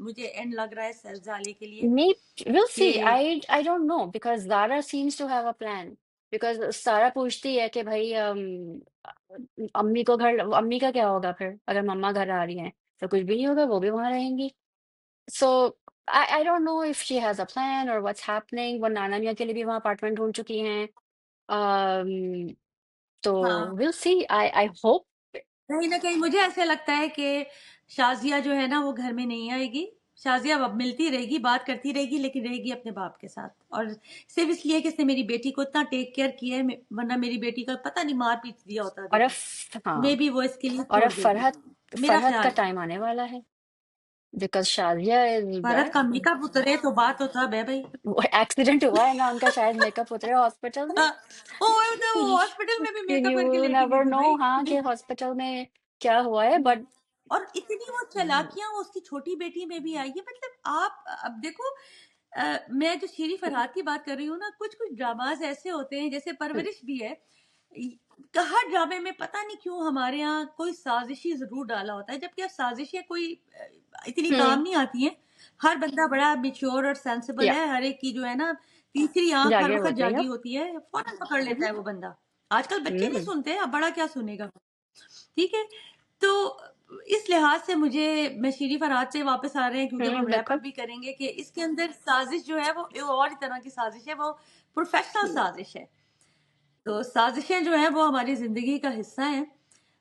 मुझे एंड लग रहा है सरजाले के लिए, मे विल सी। कि I don't know because Zara seems to have a plan. Because Sara पूछती है कि भाई अम्मी का क्या होगा फिर अगर मम्मा घर आ रही हैं, तो कुछ भी नहीं होगा, वो भी वहां रहेंगी। So I don't know if she has a plan or what's happening. वो नाना मियाँ के लिए भी वहाँ अपार्टमेंट ढूंढ चुकी हैं। um, तो हाँ, we'll see. I hope. कहीं ना कहीं मुझे ऐसे लगता है कि शाजिया जो है ना, वो घर में नहीं आएगी। शाजिया अब मिलती रहेगी, बात करती रहेगी, लेकिन रहेगी अपने बाप के साथ, और सिर्फ इसलिए कि इसने मेरी बेटी को इतना टेक केयर किया है, वरना मेरी बेटी का पता नहीं मार पीट दिया होता अभी और अब तक। मे हाँ। बी वो इसके लिए और अब छोड़ देगी, मेरा फरहद का ख्याल है। टाइम आने वाला है because Shadiya is Bharat back. का मेकअप उतरे तो बात तो तब है भाई। वो एक्सीडेंट हुआ है ना उनका, शायद मेकअप उतरे हॉस्पिटल में। हाँ, ओ तो हॉस्पिटल में भी मेकअप करके यू लेके गई नेवर थी नो, भाई। हाँ, कि हॉस्पिटल में क्या हुआ है, बट और इतनी वो चालाकियां वो उसकी छोटी बेटी में भी आई है। मतलब आप अब देखो, मैं जो शीरी फरहाद की बात कर रही हूँ ना, कुछ कुछ ड्रामाज ऐसे होते हैं, जैसे परवरिश भी है। हर ड्रामे में पता नहीं क्यों हमारे यहाँ कोई साजिशी जरूर डाला होता है, जबकि अब साजिशें कोई इतनी काम नहीं आती हैं। हर बंदा बड़ा मेच्योर और सेंसिबल या है, हर एक की जो है ना तीसरी आंख हर जागे वक्त होते हैं जागी अब। होती है, फौरन पकड़ लेता है वो बंदा। आजकल बच्चे नहीं हम्म। सुनते, अब बड़ा क्या सुनेगा। ठीक है, तो इस लिहाज से मुझे, मैं शीरी फरहाद से वापस आ रहे हैं क्योंकि अब हम रैप अप बिल्कुल। भी करेंगे, कि इसके अंदर साजिश जो है वो और ही तरह की साजिश है, वो प्रोफेशनल साजिश है। तो साजिशें जो हैं वो हमारी ज़िंदगी का हिस्सा हैं।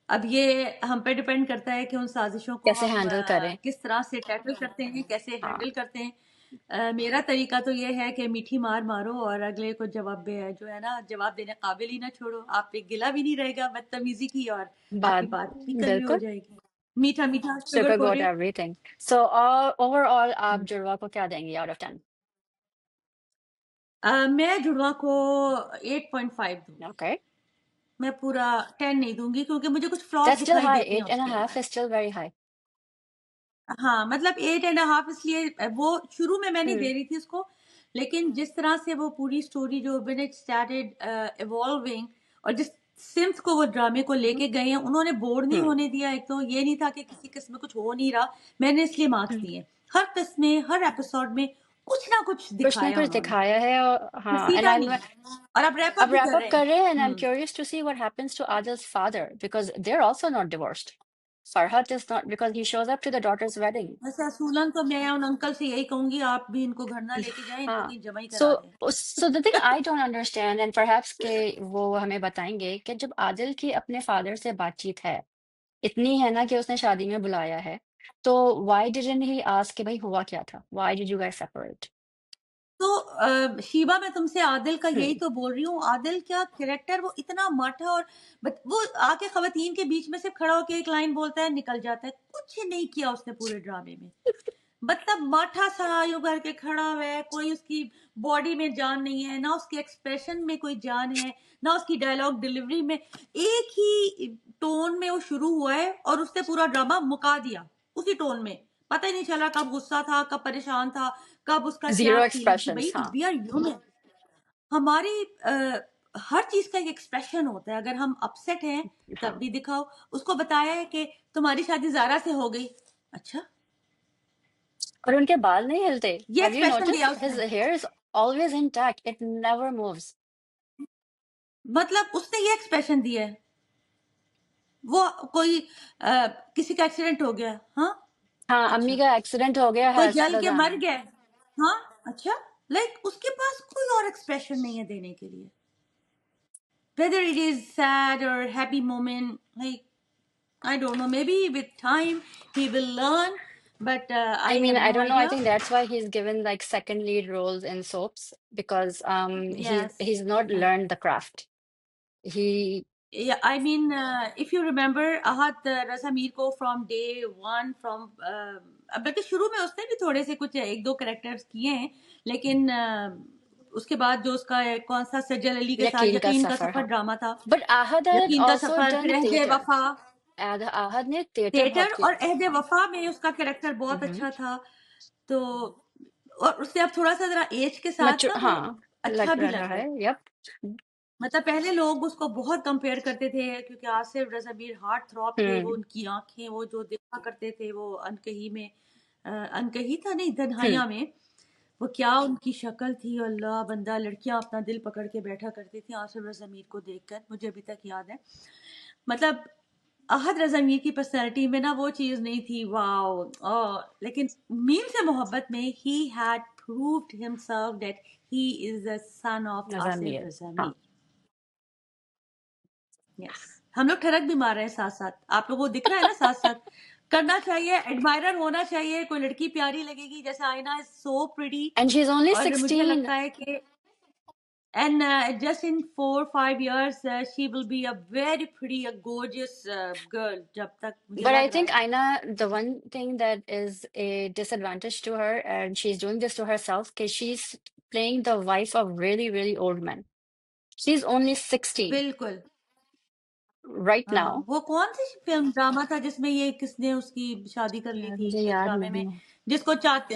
अब ये हम पे डिपेंड करता है कि उन साजिशों को कैसे हम हैंडल करें। किस तरह से टैकल करते हैं, कैसे हाँ, हैंडल करते हैं। मेरा तरीका तो ये है कि मीठी मार मारो और अगले को जो है ना जवाब देने काबिल ही ना छोड़ो। आप पे गिला भी नहीं रहेगा बदतमीज़ी की और आपकी बात बात भी कन्वे हो बिल्कुल, जाएगी। मीठा-मीठा, sugar sugar coat coated. Everything. So overall आप हुँ। जुड़वा को क्या देंगी आउट ऑफ 10? मैं जुड़वा को 8.5 दूँगी। ओके, मैं पूरा 10 नहीं दूँगी क्योंकि मुझे कुछ फ्लॉज़ दैट्स स्टिल दिखाई हाई, देते हैं 8 एंड उसके हाफ अंदर। Is still very high. हाँ, मतलब 8 एंड अ हाफ इसलिए वो शुरू में मैं नहीं हम्म दे रही थी उसको, लेकिन जिस तरह से वो पूरी स्टोरी जो व्हेन इट स्टार्टेड इवॉल्विंग और जिस सिम्स को वो ड्रामे को हम्म लेके गए हैं, उन्होंने बोर नहीं हम्म होने दिया। एक तो ये नहीं था कि किसी किस्म में कुछ हो नहीं रहा, मैंने इसलिए मार्क्स हम्म। दिए। हर किस्म में, हर एपिसोड में कुछ ना कुछ कुछ ना दिखाया कुछ उन्होंने, दिखाया है और हाँ, एंड घसीटा आई नहीं। और अब रैप अप अब भी wrap कर up रहे हैं। कर रहे हैं and I'm hmm. curious to see what happens to Adil's father because they're also not divorced. Farhat is not because he shows up to the daughter's wedding. वैसे असूलन तो मैं उन अंकल से यही कहूँगी, आप भी इनको घर ना लेके जाएँ, इनको हाँ, कहीं जमा ही करा so दें। so the thing I don't understand and perhaps के वो हमें बताएंगे कि जब आदिल की अपने फादर से बातचीत है इतनी है ना कि उसने शादी में बुलाया है तो why didn't he ask कि भाई हुआ क्या था? Why did you guys separate? तो शीबा मैं तुमसे आदिल का यही हम्म तो बोल रही हूँ। आदिल क्या कैरेक्टर, वो इतना माठा और वो आके खवातीन के बीच में सिर्फ खड़ा होकर एक लाइन बोलता है, निकल जाता है। कुछ नहीं किया उसने पूरे ड्रामे में। मतलब माठा सा यूं करके खड़ा हुआ है, कोई उसकी बॉडी में जान नहीं है, ना उसके एक्सप्रेशन में कोई जान है, ना उसकी डायलॉग डिलीवरी में। एक ही टोन में वो शुरू हुआ है और उसने पूरा ड्रामा मुका दिया उसी टोन में। पता ही नहीं चला कब गुस्सा था, कब परेशान था, कब उसका क्या zero फीलिंग थी। expressions भाई हाँ वी आर ह्यूमन। हमारी हर चीज का एक एक्सप्रेशन होता है। अगर हम अपसेट हैं तब हाँ भी दिखाओ। उसको बताया है कि तुम्हारी शादी जारा से हो गई। अच्छा, और उनके बाल नहीं हिलते। ये Have you एक्सप्रेशन दिया noticed his उसने। hair is always intact, it never moves. मतलब उसने ये एक्सप्रेशन दिया है, वो कोई किसी का एक्सीडेंट हो गया, हाँ, हाँ, अम्मी अच्छा, का एक्सीडेंट हो गया कोई है जल के मर सदर। गया, हाँ, अच्छा। लाइक उसके पास कोई और एक्सप्रेशन नहीं है देने के लिए, whether it is sad or happy moment, like I don't know, maybe with time he will learn, but I I mean, have I no don't know. I idea. think that's why he's given like second lead roles in soaps because Yes, he's not yes. learned the craft. He Yeah, I mean, if you remember, Ahad Raza Mir को from day one, from बल्कि शुरू में उसने भी थोड़े से कुछ एक दो कैरेक्टर्स किए हैं, लेकिन उसके बाद जो उसका कौन सा सज्जल अली के साथ यकीन का यकीन का सफर सफर हाँ ड्रामा था। but Ahad had यकीन का also सफर, done फिर अहदे theater. वफा, Ahad ने theater बहुत थिएटर, किया और अहदे वफा में उसका कैरेक्टर बहुत हम्म अच्छा था। तो और उससे अब थोड़ा सा जरा एज के साथ मचु ना वो हाँ अच्छा लग भी रहा लग रहा है है। यप मतलब पहले लोग उसको बहुत कंपेयर करते थे क्योंकि आसिफ रज़ामीर हार्ट थ्रॉप थे, वो हम्म उनकी आंखें वो जो देखा करते थे वो अनकही में, अनकही था नहीं, हम्म तन्हाइयाँ में, वो क्या उनकी शक्ल थी। अल्लाह बंदा, लड़कियां अपना दिल पकड़ के बैठा करती थी आसिफ रज़ामीर को देखकर, मुझे अभी तक याद है। मतलब अहद रज़ामीर की पर्सनैलिटी में ना वो चीज़ नहीं थी, वाओ। लेकिन मीम से मोहब्बत में he had proved himself that he is the son of Asif नजामिर हाँ रज़ामीर। यस, हम लोग ठरक भी मार रहे हैं साथ साथ, आप लोगों को दिख रहा है ना साथ साथ। करना चाहिए, एडमायरर होना चाहिए, कोई लड़की प्यारी लगेगी जैसे आईना is so pretty. and she's only और मुझे 16. लगता है कि and just in 4 5 years she will be a very pretty, a gorgeous girl, जब तक मुझे But I लग रहा think है। Aina, the one thing that is a disadvantage to her, and she's doing this to herself, because she's playing the wife of really, really old men. She's only 16 बिल्कुल। right हाँ, now. वो कौन सी film drama था जिसमें ये किसने उसकी शादी कर ली यार थी मुझे एक याद ड्रामे में, नहीं है। जिसको चाहते,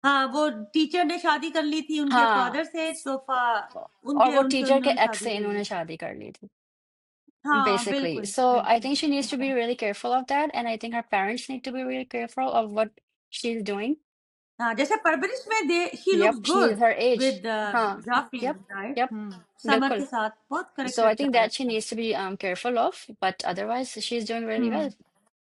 हाँ, वो टीचर ने शादी कर ली थी उनके हाँ फादर से, तो और उनके वो उनसे टीचर के उन्होंने एक्स शादी से कर ली इन्होंने थी। शादी कर ली थी हाँ, basically. बिल्कुल, So I बिल्कुल। think she needs to be really careful of that, and I think her parents need to be really careful of what she's doing. हाँ, जैसे परवरिश में they she Yep, looks she good is her age. With हाँ Jafri, yep right? yep Samar बिल्कुल. के साथ बहुत So character I think अच्छा है that she उसका। needs to be careful of, but otherwise she's doing really hmm. well.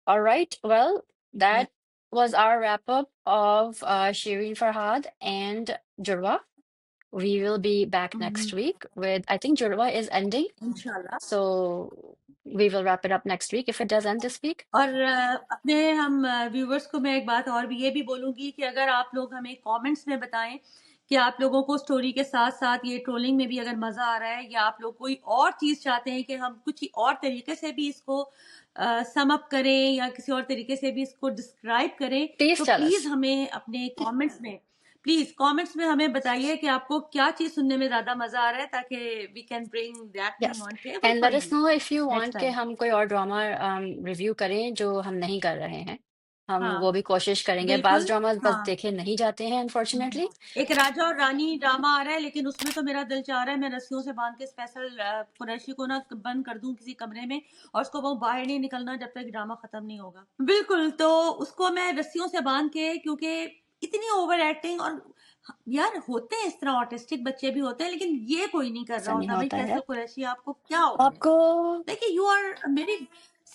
All right. Well, that was our wrap up of Shireen Farhad and Jurwa. we will be back next week with, I think Jurwa is ending, इंशाल्लाह। so we will wrap it up next week if it does end this week. और अपने हम viewers को मैं एक बात और भी ये भी बोलूँगी कि अगर आप लोग हमें कमेंट्स में बताएं कि आप लोगों को स्टोरी के साथ-साथ ये ट्रोलिंग में भी अगर मज़ा आ रहा है या आप लोग कोई और चीज़ चाहते हैं कि हम कुछ और तरीके से भी इसको सम अप करें या किसी और तरीके से भी इसको डिस्क्राइब करें, Please तो tell प्लीज़ us. हमें अपने कमेंट्स में हमें बताइए कि आपको क्या चीज़ सुनने में ज़्यादा मज़ा आ रहा है, ताकि we can bring that thing Yes. On table And for let us you know if you next want कि टाइम। हम कोई और ड्रामा रिव्यू करें जो हम नहीं कर रहे हैं। हम हाँ, वो भी कोशिश करेंगे। बाज़ बिल्कुल, ड्रामास बस हाँ। देखे नहीं जाते हैं अनफॉर्चुनेटली। एक राजा और रानी ड्रामा आ रहा है, लेकिन उसमें तो मेरा दिल चाह रहा है मैं रस्सियों से बांध के स्पेशल कुरैशी को ना बंद कर दूं किसी कमरे में, और उसको वो बाहर नहीं निकलना जब तक ड्रामा खत्म नहीं होगा। बिल्कुल, तो उसको मैं रस्सियों से बांध के, क्योंकि इतनी ओवर एक्टिंग, और यार होते हैं इस तरह ऑटिस्टिक बच्चे भी होते हैं, लेकिन ये कोई नहीं कर ऐसा रहा नहीं होता। भाई होता है। फैसल कुरैशी आपको क्या हो गया? आपको लाइक यू आर मेरी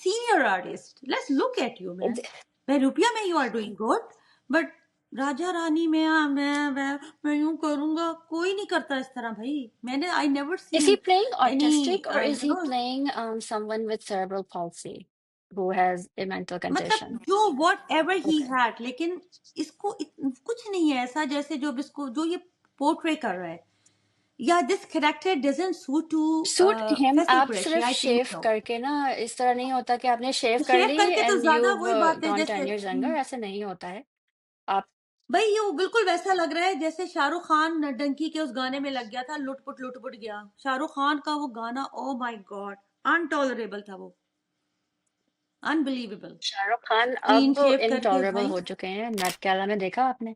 senior artist, let's look at you man. Rupaya में you are doing good, but Raja Rani में मैं यूं करूंगा, कोई नहीं करता इस तरह भाई। मैंने I never is he seen playing any autistic or is you he know, playing someone with cerebral palsy who has a mental मतलब condition? जो what ever he Okay. Had, लेकिन इसको कुछ नहीं है ऐसा जैसे जो इसको जो ये पोर्ट्रे कर रहा है, या this character doesn't suit to suit him, Faisal आप कुरैशी, सिर्फ आई थिंक शेव सो। करके ना, इस तरह नहीं होता कि आपने शेव तो कर शेव ली करके तो एंड ज्यादा यू वही बात है गॉन जैसे 10 years younger, ऐसे नहीं होता है। आप भाई ये वो बिल्कुल वैसा लग रहा है जैसे शाहरुख खान डंकी के उस गाने में लग गया था, लुट पुट गया। शाहरुख खान का वो गाना, ओ माय गॉड, अनटॉलरेबल था वो, अनबिलीवेबल। शाहरुख खान क्लीन अब शेव करके इनटॉलरेबल भाई, हो चुके हैं। मेट गाला में देखा आपने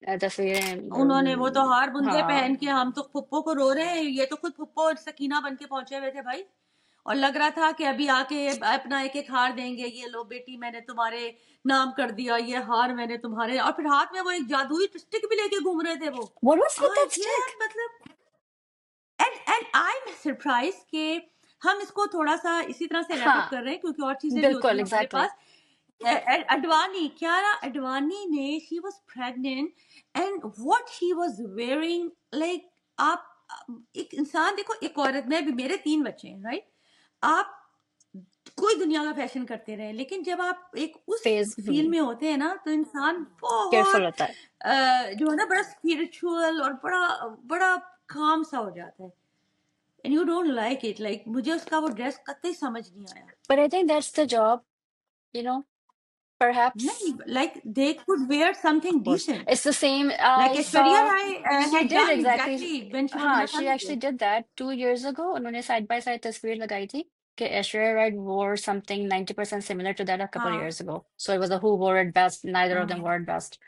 तस्वीरें? उन्होंने वो तो हार बुंदे पहन हाँ, के, हम तो फुप्पो को रो रहे हैं, ये तो खुद फुप्पो और सकीना बन के पहुंचे हुए थे भाई। और लग रहा था कि अभी आके अपना एक एक हार देंगे, ये लो बेटी मैंने तुम्हारे नाम कर दिया, ये हार मैंने तुम्हारे, और फिर हाथ में वो एक जादुई स्टिक भी लेके घूम रहे थे वो। what was with that यार stick? मतलब, एंड आई एम सरप्राइज कि हम इसको थोड़ा सा इसी तरह से रैप अप हाँ, कर रहे हैं, क्योंकि और चीजें भी होती बिल्कुल हैं हमारे एग्जैक्टली। पास। अडवाणी, क्यारा अडवाणी ने, she was pregnant, and what she was wearing, like आप एक इंसान देखो, एक औरत में भी, मेरे 3 बच्चे हैं राइट, आप कोई दुनिया का फैशन करते रहे, लेकिन जब आप एक उस फेज फील्ड में होते हैं ना, तो इंसान केयरफुल बहुत होता है। जो है ना, बड़ा स्पिरिचुअल और बड़ा बड़ा काम सा हो जाता है। And you don't like it, like मुझे उसका वो ड्रेस कतई समझ नहीं आया। But I think that's the job, you know, नहीं, perhaps. Like they could wear Of something course. Decent, It's the same. Like I Aishwarya saw Rai she had did done exactly. Exactly when she was in हाँ, her she honeymoon. actually did that 2 years ago. उन्होंने side by side तस्वीर लगाई थी कि Aishwarya Rai wore something 90% similar to that a couple हाँ, years ago. So it was a who wore it best. Neither of them हाँ wore it best.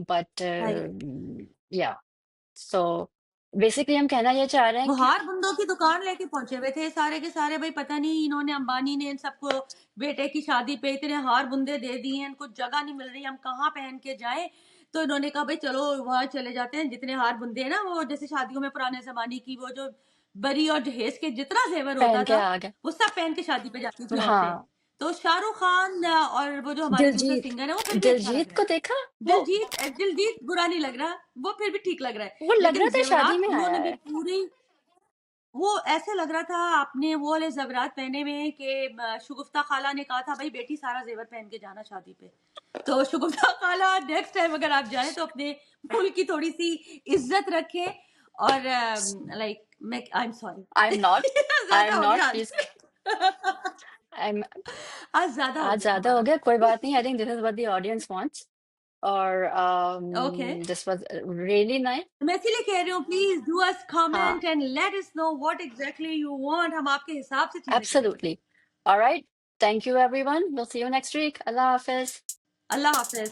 But भाई, yeah. So basically हम कहना ये चाह रहे हैं वो कि हार बुंदों की दुकान लेके पहुंचे हुए थे सारे के सारे भाई। पता नहीं इन्होंने, अंबानी ने इन सबको बेटे की शादी पे इतने हार बुंदे दे दिए हैं, इनको जगह नहीं मिल रही, हम कहाँ पहन के जाएं। तो इन्होंने कहा भाई चलो वहां चले जाते हैं, जितने हार बुंदे हैं ना, वो जैसे शादियों में पुराने जमाने की वो जो बरी और जहेज के जितना जेवर पहन होता के था, आ गए। वो सब पहन के शादी पे जाती थी औरतें। हाँ, तो शाहरुख खान और वो जो हमारे दूसरे दिलजीत सिंगर है, वो फिर भी अच्छा लग दिलजीत रहा को है। देखा वो दिलजीत बुरा नहीं लग रहा, वो फिर भी ठीक लग रहा है। वो लग रहा लेकिन था शादी जेवरात में आया उन्होंने भी है। पूरी, वो ऐसे लग रहा था आपने वो वाले ज़ेवरात पहने हुए हैं कि शगुफ्ता खाला ने कहा था भाई बेटी सारा ज़ेवर पहन के जाना शादी पे। तो शगुफ्ता खाला, नेक्स्ट टाइम अगर आप जाएं तो अपने मुल्क की थोड़ी सी इज्जत रखें। और लाइक मैं, I am sorry I'm not. ज्यादा I'm हो not. गया Please. आज। I'm आज ज्यादा हो आज गया ज्यादा हो हमारा। गया, कोई बात नहीं। I think this is what the audience wants. Or okay, this was really nice. मैं इसीलिए कह रही हूँ, प्लीज डू अस हाँ, comment and let us know what exactly you want, हम आपके हिसाब से चीजें करेंगे। absolutely. All right. Thank you, everyone. We'll see you next week. Allah Hafiz. Allah Hafiz.